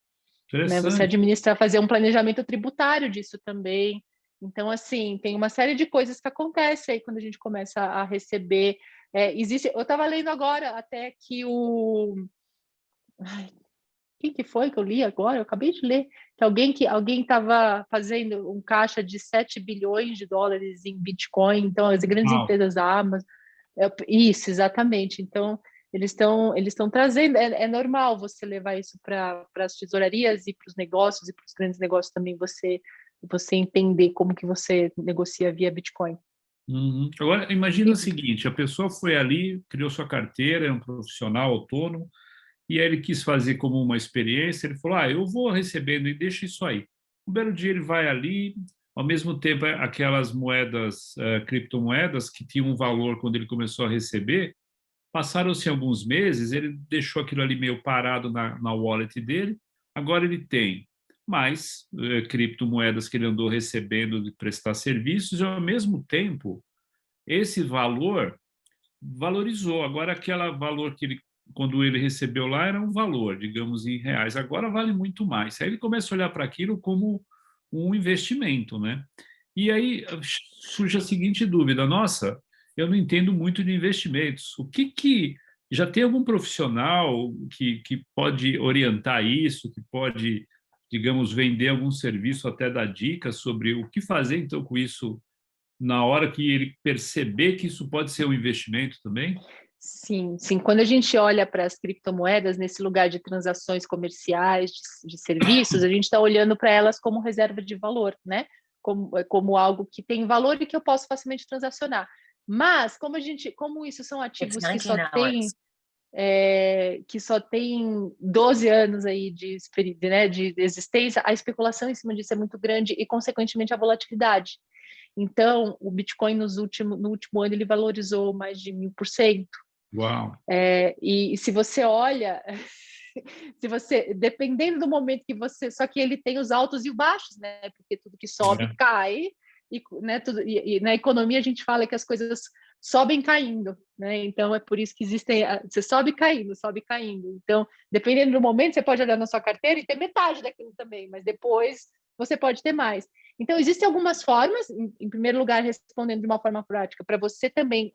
né? Você Interessante. administrar, fazer um planejamento tributário disso também. Então, assim, tem uma série de coisas que acontecem aí quando a gente começa a receber. Eu estava lendo agora até que quem que foi que eu li agora? Eu acabei de ler que alguém estava fazendo um caixa de 7 bilhões de dólares em Bitcoin, então as grandes Uau. empresas, a Amazon, isso, exatamente. Então, eles estão trazendo, é normal você levar isso para as tesourarias e para os negócios, e para os grandes negócios também, você entender como que você negocia via Bitcoin. Uhum. Agora, imagina o E, seguinte, a pessoa foi ali, criou sua carteira, é um profissional autônomo, e aí ele quis fazer como uma experiência, ele falou, eu vou recebendo e deixa isso aí. Um belo dia ele vai ali, ao mesmo tempo aquelas moedas, criptomoedas, que tinham um valor quando ele começou a receber, passaram-se alguns meses, ele deixou aquilo ali meio parado na wallet dele, agora ele tem mais criptomoedas que ele andou recebendo de prestar serviços, e ao mesmo tempo, esse valor valorizou. Agora, aquele valor que ele, quando ele recebeu lá, era um valor, digamos, em reais. Agora vale muito mais. Aí ele começa a olhar para aquilo como um investimento, né? E aí surge a seguinte dúvida: nossa, eu não entendo muito de investimentos. O que já tem algum profissional que pode orientar isso, que pode, digamos, vender algum serviço, até dar dicas sobre o que fazer então com isso na hora que ele perceber que isso pode ser um investimento também? sim, sim. Quando a gente olha para as criptomoedas nesse lugar de transações comerciais, de serviços, a gente está olhando para elas como reserva de valor, né? Como algo que tem valor e que eu posso facilmente transacionar. Mas como isso são ativos que só tem 12 anos aí de existência, a especulação em cima disso é muito grande e, consequentemente, a volatilidade. Então, o Bitcoin no último ano ele valorizou mais de 1000%. Uau! E se você olha, dependendo do momento que só que ele tem os altos e os baixos, né? Porque tudo que sobe É. cai, né? E na economia a gente fala que as coisas sobem caindo, né? Então é por isso que você sobe caindo, sobe caindo. Então, dependendo do momento, você pode olhar na sua carteira e ter metade daquilo também, mas depois você pode ter mais. Então, existem algumas formas, em primeiro lugar, respondendo de uma forma prática, para você também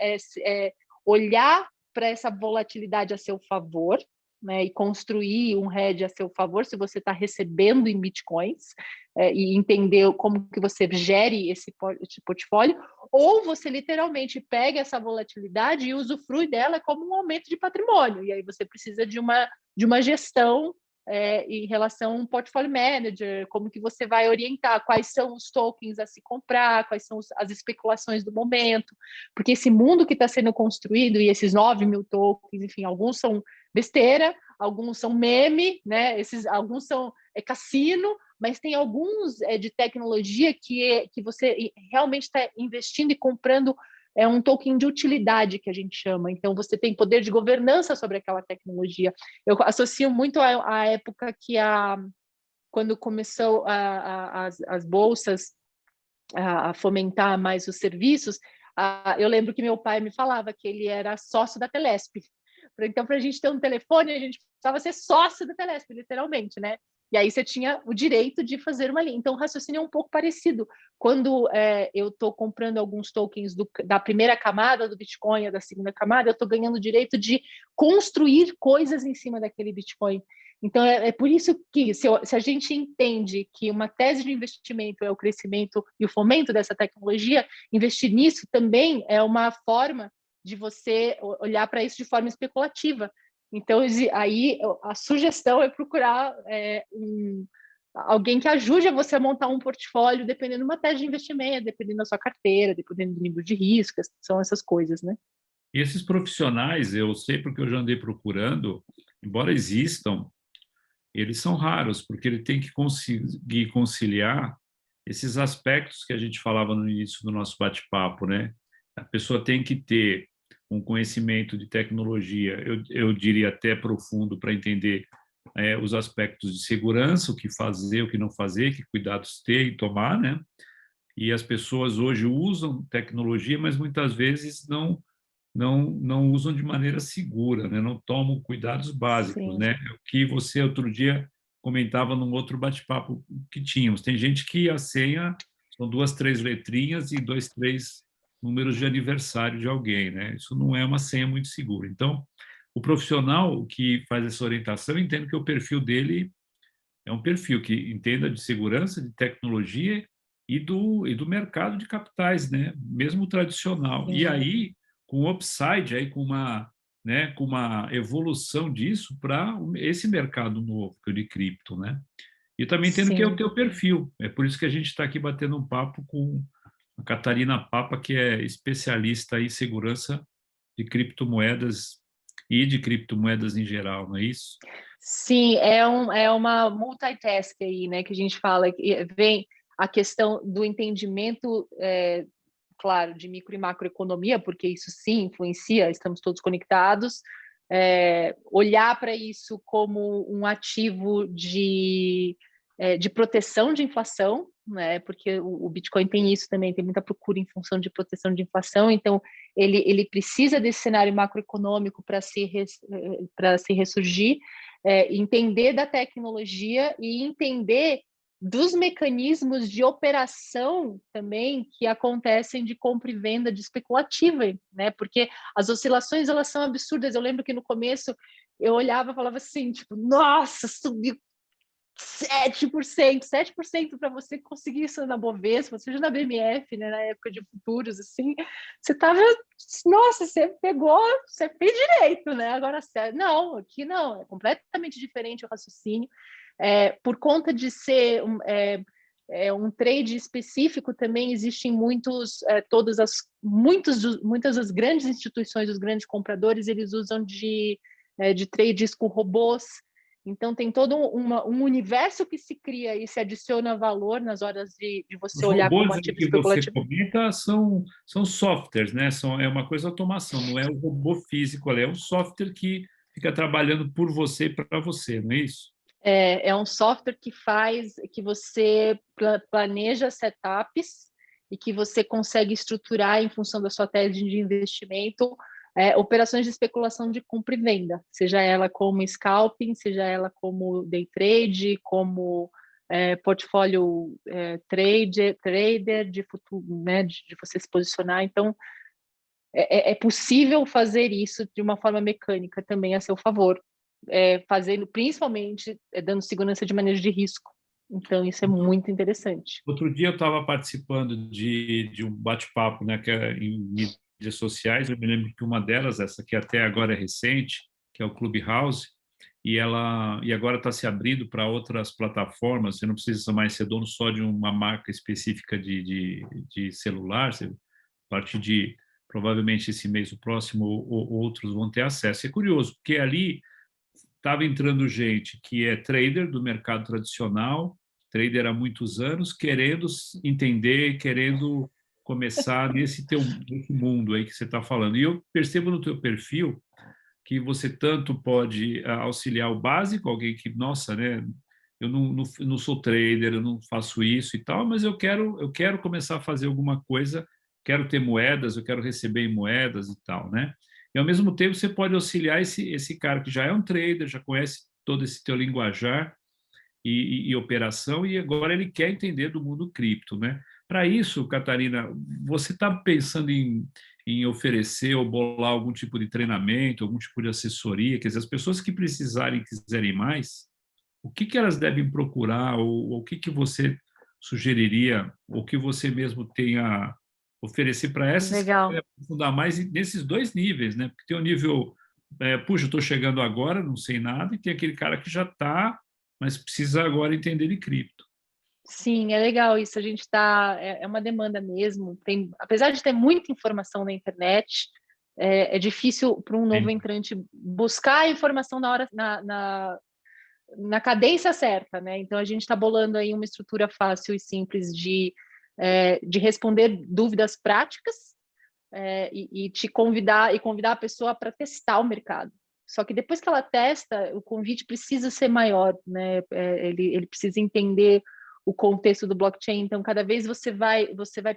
olhar para essa volatilidade a seu favor, né, e construir um hedge a seu favor, se você está recebendo em bitcoins, e entender como que você gere esse portfólio, ou você literalmente pega essa volatilidade e usufrui dela como um aumento de patrimônio, e aí você precisa de uma gestão em relação a um portfólio manager, como que você vai orientar, quais são os tokens a se comprar, quais são as especulações do momento, porque esse mundo que está sendo construído, e esses 9 mil tokens, enfim, alguns são besteira, alguns são meme, né? Alguns são cassino, mas tem alguns de tecnologia que você realmente está investindo e comprando um token de utilidade, que a gente chama. Então, você tem poder de governança sobre aquela tecnologia. Eu associo muito à época quando começou as bolsas a fomentar mais os serviços, eu lembro que meu pai me falava que ele era sócio da Telesp. Então, para a gente ter um telefone, a gente precisava ser sócio da Telesp, literalmente, né? E aí você tinha o direito de fazer uma linha. Então, o raciocínio é um pouco parecido. Quando eu estou comprando alguns tokens da primeira camada do Bitcoin ou da segunda camada, eu estou ganhando o direito de construir coisas em cima daquele Bitcoin. Então, é por isso que, se a gente entende que uma tese de investimento é o crescimento e o fomento dessa tecnologia, investir nisso também é uma forma de você olhar para isso de forma especulativa. Então, aí a sugestão é procurar alguém que ajude a você a montar um portfólio, dependendo de uma tese de investimento, dependendo da sua carteira, dependendo do nível de risco, são essas coisas, né? E esses profissionais, eu sei porque eu já andei procurando, embora existam, eles são raros, porque ele tem que conseguir conciliar esses aspectos que a gente falava no início do nosso bate-papo, né? A pessoa tem que ter um conhecimento de tecnologia, eu diria até profundo, para entender os aspectos de segurança, o que fazer, o que não fazer, que cuidados ter e tomar, né? E as pessoas hoje usam tecnologia, mas muitas vezes não usam de maneira segura, né? Não tomam cuidados básicos, Sim, né? O que você outro dia comentava num outro bate-papo que tínhamos. Tem gente que a senha são 2, 3 letrinhas e 2, 3 números de aniversário de alguém, né? Isso não é uma senha muito segura. Então, o profissional que faz essa orientação entende que o perfil dele é um perfil que entenda de segurança, de tecnologia e do mercado de capitais, né? Mesmo tradicional. E sim, aí, com o upside, aí com uma evolução disso para esse mercado novo que é o de cripto, né? E também entendo que é o sim. teu perfil. É por isso que a gente está aqui batendo um papo com a Catarina Papa, que é especialista em segurança de criptomoedas e de criptomoedas em geral, não é isso? Sim, é uma multitask aí, né, que a gente fala, que vem a questão do entendimento, claro, de micro e macroeconomia, porque isso sim influencia, estamos todos conectados, olhar para isso como um ativo de proteção de inflação, né, porque o Bitcoin tem isso também, tem muita procura em função de proteção de inflação, então ele precisa desse cenário macroeconômico para se ressurgir, entender da tecnologia e entender dos mecanismos de operação também que acontecem de compra e venda de especulativa, né? Porque as oscilações elas são absurdas. Eu lembro que no começo eu olhava e falava assim, tipo, nossa, subiu 7% para você conseguir isso na Bovespa, seja na BMF, né, na época de futuros, assim, você tava, nossa, você pegou, você fez direito, né? Agora, não, aqui não, é completamente diferente o raciocínio, por conta de ser um trade específico, também existem muitas das grandes instituições, os grandes compradores, eles usam de trades com robôs. Então, tem todo um universo que se cria e se adiciona valor nas horas de você Os olhar como robôs aí ativo que você especulativo. comenta são softwares, né? É uma coisa automação, não é o robô físico, é um software que fica trabalhando por você e para você, não é isso? É um software que faz que você planeja setups e que você consegue estruturar em função da sua tese de investimento operações de especulação de compra e venda, seja ela como scalping, seja ela como day trade, como portfólio trader de futuro, né, de você se posicionar. Então, é possível fazer isso de uma forma mecânica também a seu favor, fazendo principalmente dando segurança de manejo de risco. Então, isso é muito interessante. Outro dia eu estava participando de um bate-papo, né, que é em mídias sociais. Eu me lembro que uma delas, essa que até agora é recente, que é o Clubhouse, e agora está se abrindo para outras plataformas. Você não precisa mais ser dono só de uma marca específica de celular. Você, a partir de provavelmente esse mês, o próximo, outros vão ter acesso. É curioso, porque ali estava entrando gente que é trader do mercado tradicional, trader há muitos anos, querendo entender, querendo começar nesse mundo aí que você está falando. E eu percebo no teu perfil que você tanto pode auxiliar o básico, alguém que, nossa, né, eu não sou trader, eu não faço isso e tal, mas eu quero começar a fazer alguma coisa, quero ter moedas, eu quero receber em moedas e tal, né? E, ao mesmo tempo, você pode auxiliar esse cara que já é um trader, já conhece todo esse teu linguajar e operação, e agora ele quer entender do mundo cripto, né? Para isso, Catarina, você está pensando em oferecer ou bolar algum tipo de treinamento, algum tipo de assessoria? Quer dizer, as pessoas que precisarem, quiserem mais, o que elas devem procurar, ou o que você sugeriria, ou que você mesmo tenha a oferecer para essas que querem Legal. aprofundar mais nesses dois níveis, né? Porque tem o nível, puxa, eu estou chegando agora, não sei nada, e tem aquele cara que já está, mas precisa agora entender de cripto. Sim, é legal isso. A gente está. É uma demanda mesmo. Apesar de ter muita informação na internet, é difícil para um novo Sim. entrante buscar a informação na hora, na cadência certa, né? Então a gente está bolando aí uma estrutura fácil e simples de responder dúvidas práticas, e te convidar a pessoa para testar o mercado. Só que depois que ela testa, o convite precisa ser maior, né? Ele precisa entender o contexto do blockchain. Então, cada vez você vai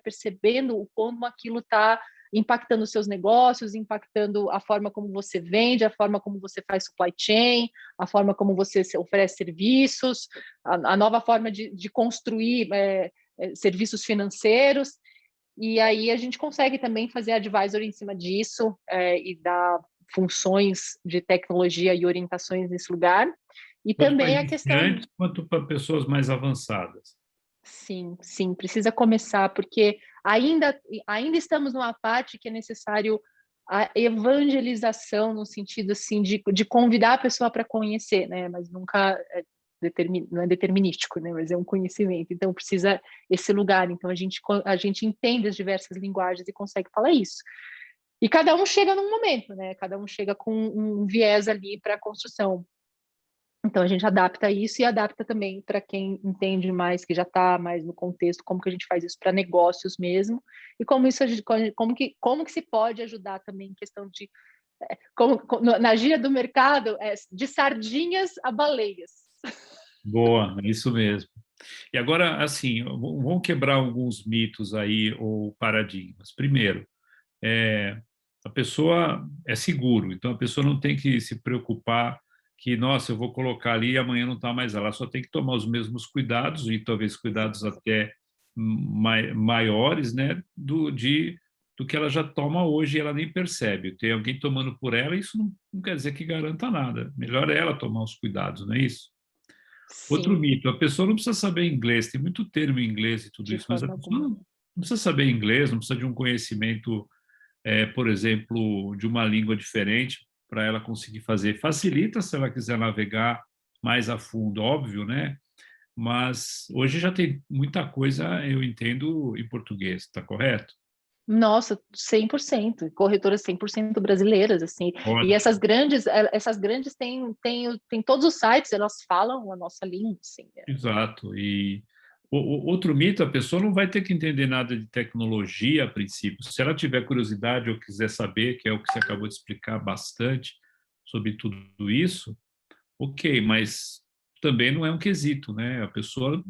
percebendo o como aquilo está impactando os seus negócios, impactando a forma como você vende, a forma como você faz supply chain, a forma como você oferece serviços, a nova forma de construir serviços financeiros. E aí a gente consegue também fazer advisory em cima disso, e dar funções de tecnologia e orientações nesse lugar. E Tanto para também a questão. iniciantes quanto para pessoas mais avançadas. Sim, sim, precisa começar, porque ainda estamos numa parte que é necessário a evangelização, no sentido assim de convidar a pessoa para conhecer, né? Mas nunca não é determinístico, né? Mas é um conhecimento. Então precisa esse lugar. Então a gente entende as diversas linguagens e consegue falar isso. E cada um chega num momento, né? Cada um chega com um viés ali para a construção. Então a gente adapta isso e adapta também para quem entende mais, que já está mais no contexto, como que a gente faz isso para negócios mesmo, e como isso como que se pode ajudar também em questão de na gíria do mercado, de sardinhas a baleias. Boa, é isso mesmo. E agora, assim, vamos quebrar alguns mitos aí ou paradigmas. Primeiro, a pessoa é seguro, então a pessoa não tem que se preocupar que, nossa, eu vou colocar ali e amanhã não está mais lá. Ela só tem que tomar os mesmos cuidados, e talvez cuidados até maiores, né, do que ela já toma hoje e ela nem percebe. Tem alguém tomando por ela, isso não quer dizer que garanta nada. Melhor é ela tomar os cuidados, não é isso? Outro Sim, mito, a pessoa não precisa saber inglês, tem muito termo em inglês e tudo de isso, mas a forma pessoa alguma. não precisa saber inglês, não precisa de um conhecimento, por exemplo, de uma língua diferente para ela conseguir fazer. Facilita se ela quiser navegar mais a fundo, óbvio, né? Mas hoje já tem muita coisa, eu entendo, em português, está correto? Nossa, 100%, corretoras 100% brasileiras, assim. E Ótimo, essas grandes têm todos os sites, elas falam a nossa língua, assim. exato. E outro mito, a pessoa não vai ter que entender nada de tecnologia a princípio. Se ela tiver curiosidade ou quiser saber, que é o que você acabou de explicar bastante sobre tudo isso, ok, mas também não é um quesito, né? A pessoa,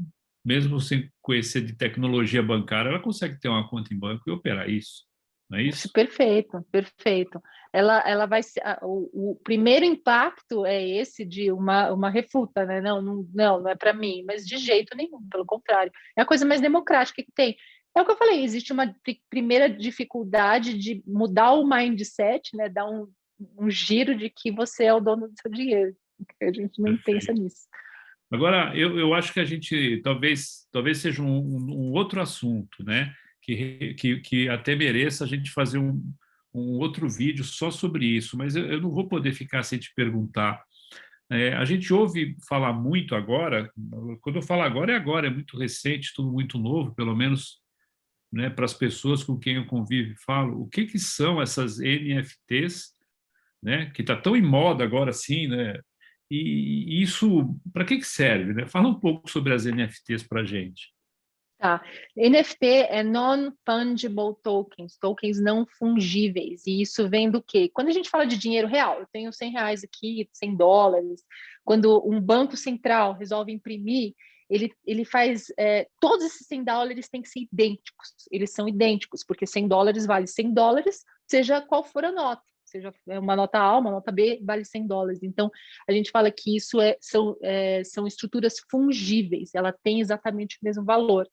mesmo sem conhecer de tecnologia bancária, ela consegue ter uma conta em banco e operar isso, não é Isso, isso? perfeito, perfeito. Ela vai ser, o primeiro impacto é esse de uma refuta, né? Não é para mim, mas de jeito nenhum, pelo contrário. É a coisa mais democrática que tem. É o que eu falei, existe uma primeira dificuldade de mudar o mindset, né? Dar um giro de que você é o dono do seu dinheiro. A gente não pensa Perfeito. nisso. Agora, eu acho que a gente talvez seja um outro assunto, né? Que até mereça a gente fazer um outro vídeo só sobre isso, mas eu não vou poder ficar sem te perguntar. A gente ouve falar muito agora, quando eu falo agora, é muito recente, tudo muito novo, pelo menos, né, para as pessoas com quem eu convivo e falo, o que são essas NFTs, né, que está tão em moda agora assim, né? E isso, para que serve, né? Fala um pouco sobre as NFTs para a gente. Tá. NFT é non-fungible tokens, tokens não fungíveis. E isso vem do quê? Quando a gente fala de dinheiro real, eu tenho R$ 100 aqui, US$ 100. Quando um banco central resolve imprimir, ele faz... todos esses US$ 100 têm que ser idênticos. Eles são idênticos, porque US$ 100 vale US$ 100, seja qual for a nota. Seja uma nota A, uma nota B, vale US$ 100. Então, a gente fala que isso são estruturas fungíveis, ela tem exatamente o mesmo valor.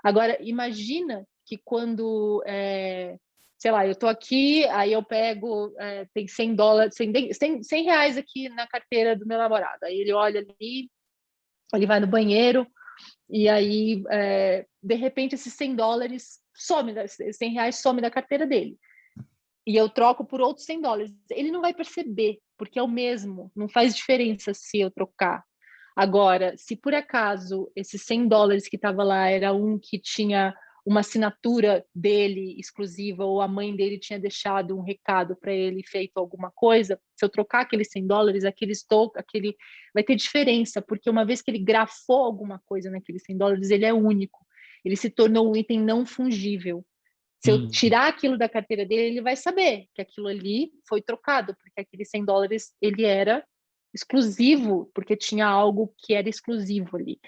Agora, imagina que quando, sei lá, eu estou aqui, aí eu pego, tem US$ 100, R$ 100 aqui na carteira do meu namorado. Aí ele olha ali, ele vai no banheiro, e aí, de repente, esses US$ 100 some, R$ 100 some da carteira dele. E eu troco por outros US$ 100. Ele não vai perceber, porque é o mesmo, não faz diferença se eu trocar. Agora, se por acaso esses US$ 100 que estava lá era um que tinha uma assinatura dele exclusiva, ou a mãe dele tinha deixado um recado para ele, feito alguma coisa, se eu trocar aqueles US$ 100, aquele vai ter diferença, porque uma vez que ele grafou alguma coisa naqueles US$ 100, ele é único. Ele se tornou um item não fungível. Se eu tirar aquilo da carteira dele, ele vai saber que aquilo ali foi trocado, porque aqueles US$ 100 ele era exclusivo, porque tinha algo que era exclusivo ali.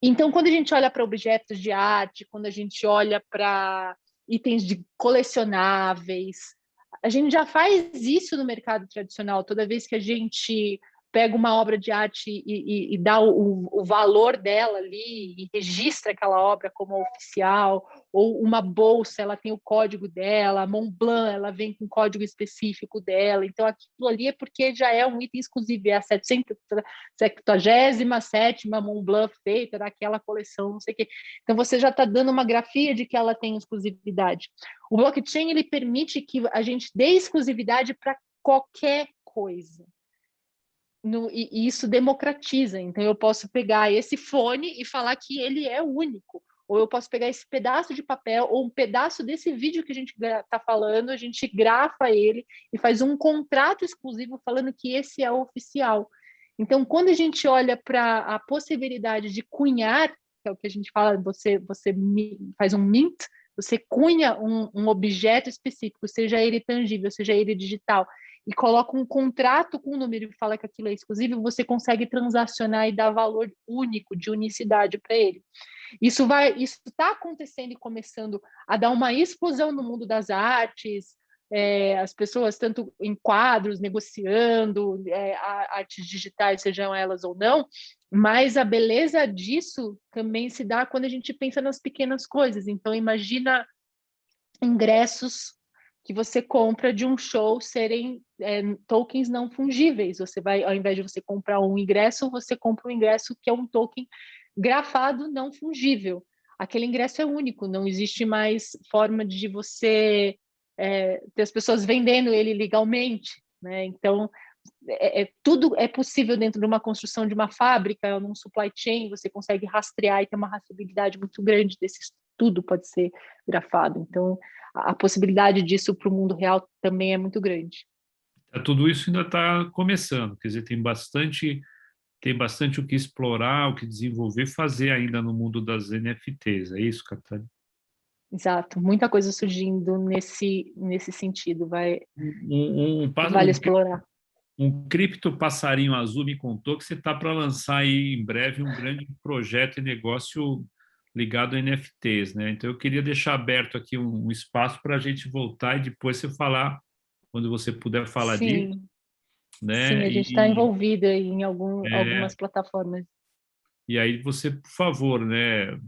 Então, quando a gente olha para objetos de arte, quando a gente olha para itens de colecionáveis, a gente já faz isso no mercado tradicional. Toda vez que a gente pega uma obra de arte e dá o valor dela ali e registra aquela obra como oficial, ou uma bolsa, ela tem o código dela, a Montblanc, ela vem com o código específico dela, então aquilo ali é porque já é um item exclusivo, é a 777ª Montblanc feita daquela coleção, não sei o quê. Então você já está dando uma grafia de que ela tem exclusividade. O blockchain, ele permite que a gente dê exclusividade para qualquer coisa. E isso democratiza. Então, eu posso pegar esse fone e falar que ele é único. Ou eu posso pegar esse pedaço de papel ou um pedaço desse vídeo que a gente está falando, a gente grafa ele e faz um contrato exclusivo falando que esse é o oficial. Então, quando a gente olha para a possibilidade de cunhar, que é o que a gente fala, você faz um mint, você cunha um objeto específico, seja ele tangível, seja ele digital, e coloca um contrato com o número e fala que aquilo é exclusivo, você consegue transacionar e dar valor único, de unicidade para ele. Isso está acontecendo e começando a dar uma explosão no mundo das artes, as pessoas, tanto em quadros, negociando, artes digitais, sejam elas ou não, mas a beleza disso também se dá quando a gente pensa nas pequenas coisas. Então, imagina ingressos que você compra de um show serem tokens não fungíveis. Você vai, ao invés de você comprar um ingresso, você compra um ingresso que é um token grafado não fungível. Aquele ingresso é único, não existe mais forma de você ter as pessoas vendendo ele legalmente, né? Então, tudo é possível dentro de uma construção de uma fábrica, num supply chain, você consegue rastrear e ter uma rastreabilidade muito grande desses, tudo pode ser grafado. Então, a possibilidade disso para o mundo real também é muito grande. Tudo isso ainda está começando, quer dizer, tem bastante o que explorar, o que desenvolver, fazer ainda no mundo das NFTs, é isso, Catarina? Exato, muita coisa surgindo nesse sentido, vale Um explorar. um cripto passarinho azul me contou que você está para lançar aí em breve um grande projeto e negócio ligado a NFTs, né? Então eu queria deixar aberto aqui um espaço para a gente voltar e depois você falar, quando você puder falar disso, Sim, sim, né? a gente está envolvida em algumas plataformas. E aí você, por favor, né,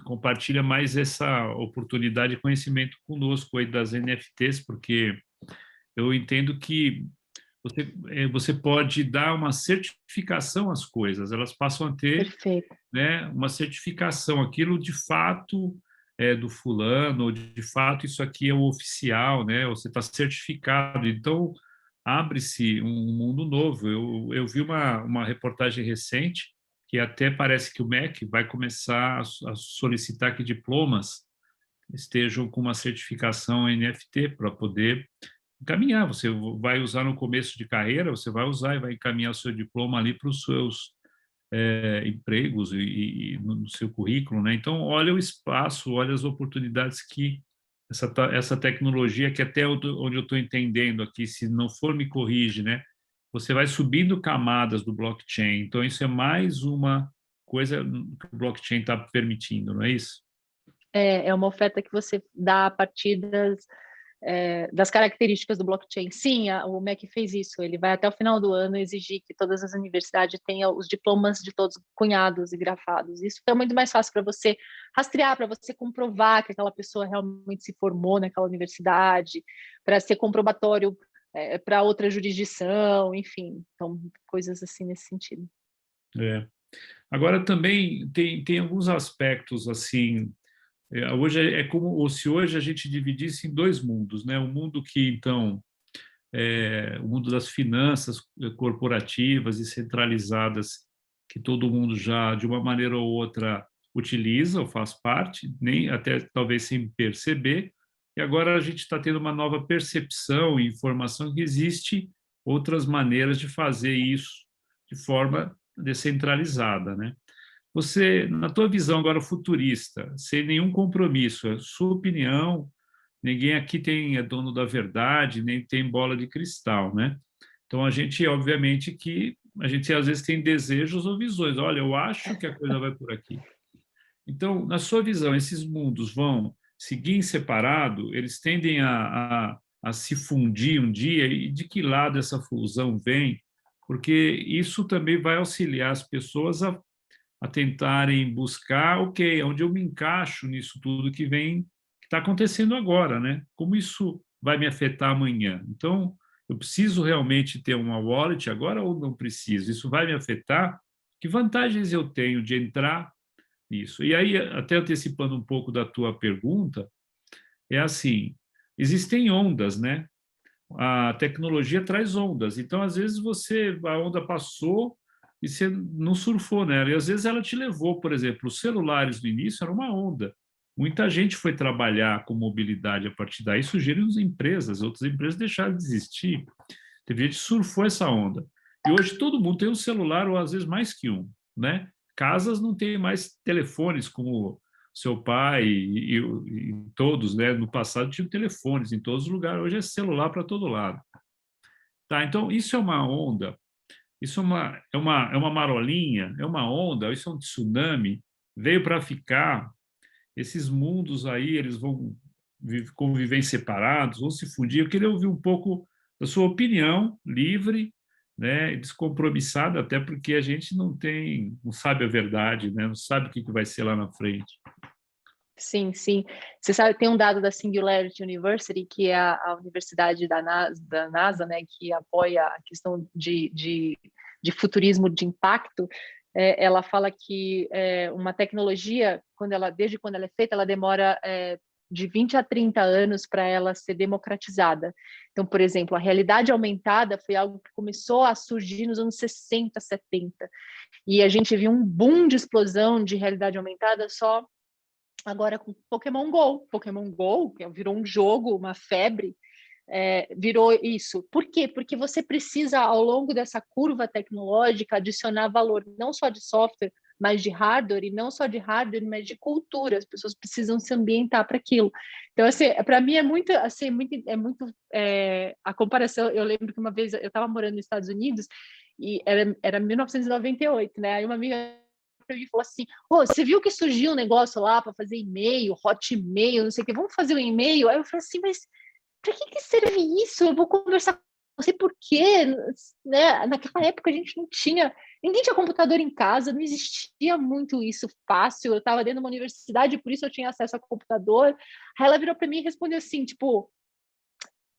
compartilha mais essa oportunidade de conhecimento conosco aí das NFTs, porque eu entendo que você pode dar uma certificação às coisas, elas passam a ter, Perfeito. né, uma certificação, aquilo de fato é do fulano, ou de fato isso aqui é o oficial, né, você está certificado, então abre-se um mundo novo. Eu vi uma reportagem recente que até parece que o MEC vai começar a solicitar que diplomas estejam com uma certificação NFT para poder encaminhar. Você vai usar no começo de carreira, você vai usar e vai encaminhar o seu diploma ali para os seus empregos e no seu currículo, né? Então, olha o espaço, olha as oportunidades que essa tecnologia, que até onde eu estou entendendo aqui, se não for, me corrige, né? Você vai subindo camadas do blockchain. Então, isso é mais uma coisa que o blockchain está permitindo, não é isso? É uma oferta que você dá a partir das características do blockchain. Sim, o MEC fez isso. Ele vai até o final do ano exigir que todas as universidades tenham os diplomas de todos cunhados e grafados. Isso é muito mais fácil para você rastrear, para você comprovar que aquela pessoa realmente se formou naquela universidade, para ser comprobatório para outra jurisdição, enfim. Então, coisas assim nesse sentido. É. Agora, também tem alguns aspectos, assim, hoje é como se hoje a gente dividisse em dois mundos, né? Um mundo que, então, o mundo das finanças corporativas e centralizadas, que todo mundo já, de uma maneira ou outra, utiliza ou faz parte, nem até talvez sem perceber, e agora a gente está tendo uma nova percepção e informação que existe outras maneiras de fazer isso de forma descentralizada, né? Você, na tua visão agora futurista, sem nenhum compromisso, a sua opinião, ninguém aqui é dono da verdade, nem tem bola de cristal, né? Então, a gente, obviamente, que a gente às vezes tem desejos ou visões. Olha, eu acho que a coisa vai por aqui. Então, na sua visão, esses mundos vão seguir em separado? Eles tendem a se fundir um dia? E de que lado essa fusão vem? Porque isso também vai auxiliar as pessoas a tentarem buscar, ok, onde eu me encaixo nisso tudo que vem, que está acontecendo agora, né? Como isso vai me afetar amanhã? Então, eu preciso realmente ter uma wallet agora ou não preciso? Isso vai me afetar? Que vantagens eu tenho de entrar nisso? E aí, até antecipando um pouco da tua pergunta, é assim, existem ondas, né? A tecnologia traz ondas. Então, às vezes, a onda passou e você não surfou nela. E, às vezes, ela te levou, por exemplo, os celulares no início era uma onda. Muita gente foi trabalhar com mobilidade a partir daí, surgiram as empresas, outras empresas deixaram de existir. Teve gente que surfou essa onda. E hoje todo mundo tem um celular, ou às vezes mais que um, né? Casas não têm mais telefones como seu pai e todos, né? No passado tinham telefones em todos os lugares, hoje é celular para todo lado. Tá, então isso é uma onda, isso é uma marolinha, é uma onda, isso é um tsunami, veio para ficar. Esses mundos aí, eles vão conviver separados, vão se fundir. Eu queria ouvir um pouco da sua opinião, livre, né, descompromissada, até porque a gente não sabe a verdade, né, não sabe o que vai ser lá na frente. Sim, sim. Você sabe, tem um dado da Singularity University, que é a universidade da NASA, né, que apoia a questão de futurismo de impacto. Ela fala que uma tecnologia, desde quando ela é feita, ela demora de 20 a 30 anos para ela ser democratizada. Então, por exemplo, a realidade aumentada foi algo que começou a surgir nos anos 60, 70. E a gente viu um boom de explosão de realidade aumentada só agora com Pokémon Go. Pokémon Go, que virou um jogo, uma febre, virou isso. Por quê? Porque você precisa, ao longo dessa curva tecnológica, adicionar valor, não só de software, mas de hardware, e não só de hardware, mas de cultura. As pessoas precisam se ambientar para aquilo. Então, assim, para mim é muito, assim, a comparação. Eu lembro que uma vez eu estava morando nos Estados Unidos e era 1998, né? Aí uma amiga e falou assim: oh, você viu que surgiu um negócio lá para fazer e-mail, hotmail, não sei o que, vamos fazer um e-mail? Aí eu falei assim, mas para que serve isso? Eu vou conversar com você por quê? Né? Naquela época a gente ninguém tinha computador em casa, não existia muito isso fácil. Eu estava dentro de uma universidade, por isso eu tinha acesso a computador. Aí ela virou para mim e respondeu assim, tipo,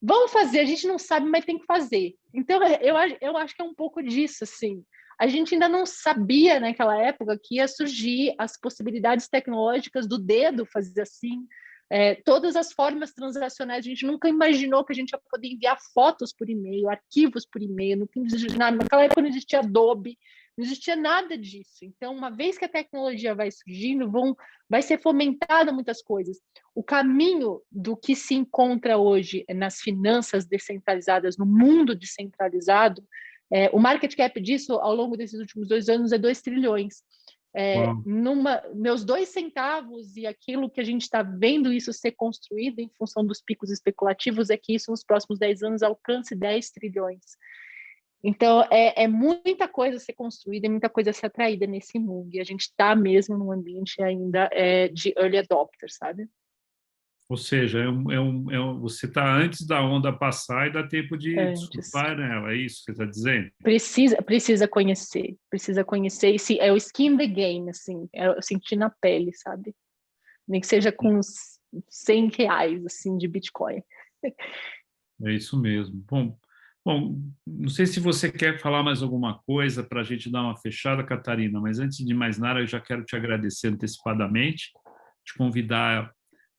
vamos fazer, a gente não sabe, mas tem que fazer. Então, eu acho que é um pouco disso, assim. A gente ainda não sabia naquela época que ia surgir as possibilidades tecnológicas do dedo fazer assim, todas as formas transacionais. A gente nunca imaginou que a gente ia poder enviar fotos por e-mail, arquivos por e-mail. Naquela época não existia Adobe, não existia nada disso. Então, uma vez que a tecnologia vai surgindo, vai ser fomentada muitas coisas. O caminho do que se encontra hoje nas finanças descentralizadas, no mundo descentralizado, O market cap disso, ao longo desses últimos 2 anos, é 2 trilhões. Meus 2 centavos e aquilo que a gente está vendo isso ser construído em função dos picos especulativos é que isso nos próximos 10 anos alcance 10 trilhões. Então, é muita coisa a ser construída, é muita coisa a ser atraída nesse mundo, e a gente está mesmo num ambiente ainda de early adopter, sabe? Ou seja, você está antes da onda passar e dá tempo de surfar nela, é isso que você está dizendo? Precisa conhecer, e é o skin the game, assim, eu senti na pele, sabe? Nem que seja com uns R$100, assim, de Bitcoin. É isso mesmo. Bom, não sei se você quer falar mais alguma coisa para a gente dar uma fechada, Catarina, mas antes de mais nada, eu já quero te agradecer antecipadamente, te convidar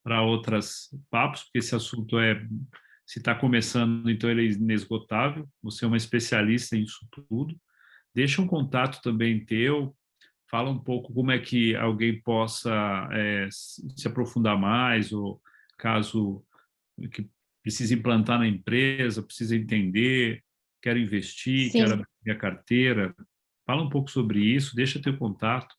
para outros papos, porque esse assunto se está começando, então ele é inesgotável, você é uma especialista nisso tudo. Deixa um contato também teu, fala um pouco como é que alguém possa se aprofundar mais, ou caso que precise implantar na empresa, precisa entender, quero investir, Sim. quero abrir minha carteira. Fala um pouco sobre isso, deixa teu contato.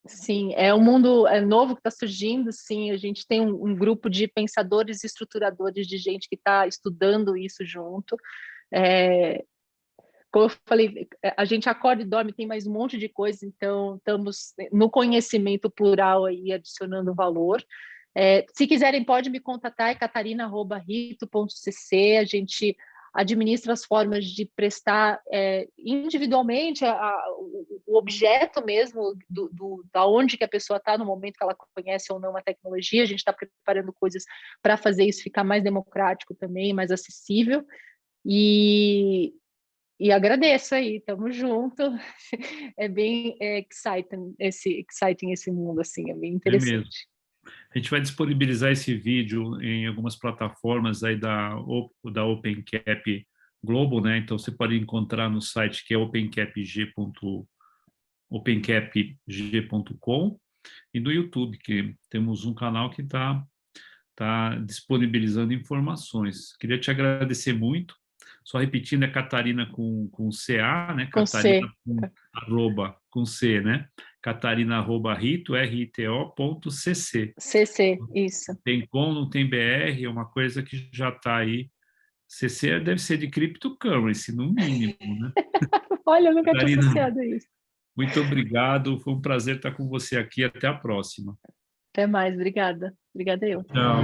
Sim, é um mundo novo que está surgindo, sim, a gente tem um grupo de pensadores e estruturadores, de gente que está estudando isso junto. Como eu falei, a gente acorda e dorme, tem mais um monte de coisa, então estamos no conhecimento plural aí, adicionando valor. Se quiserem, pode me contatar, é catarina@rito.cc, a gente administra as formas de prestar individualmente o objeto mesmo, da onde que a pessoa está no momento que ela conhece ou não a tecnologia, a gente está preparando coisas para fazer isso ficar mais democrático também, mais acessível, e agradeço aí, estamos junto. É bem exciting esse mundo, assim, é bem interessante. É mesmo. A gente vai disponibilizar esse vídeo em algumas plataformas aí da OpenCap Global, né? Então você pode encontrar no site que é opencapg.com e no YouTube, que temos um canal que está disponibilizando informações. Queria te agradecer muito. Só repetindo, é Catarina com CA, né? Com Catarina C. com C, né? Catarina@rito, rito.cc. CC, isso. Tem com, não tem BR, é uma coisa que já está aí. CC deve ser de cryptocurrency, no mínimo, né? Olha, eu nunca tinha Catarina, associado isso. muito obrigado. Foi um prazer estar com você aqui. Até a próxima. Até mais, obrigada. Obrigada eu. Tchau.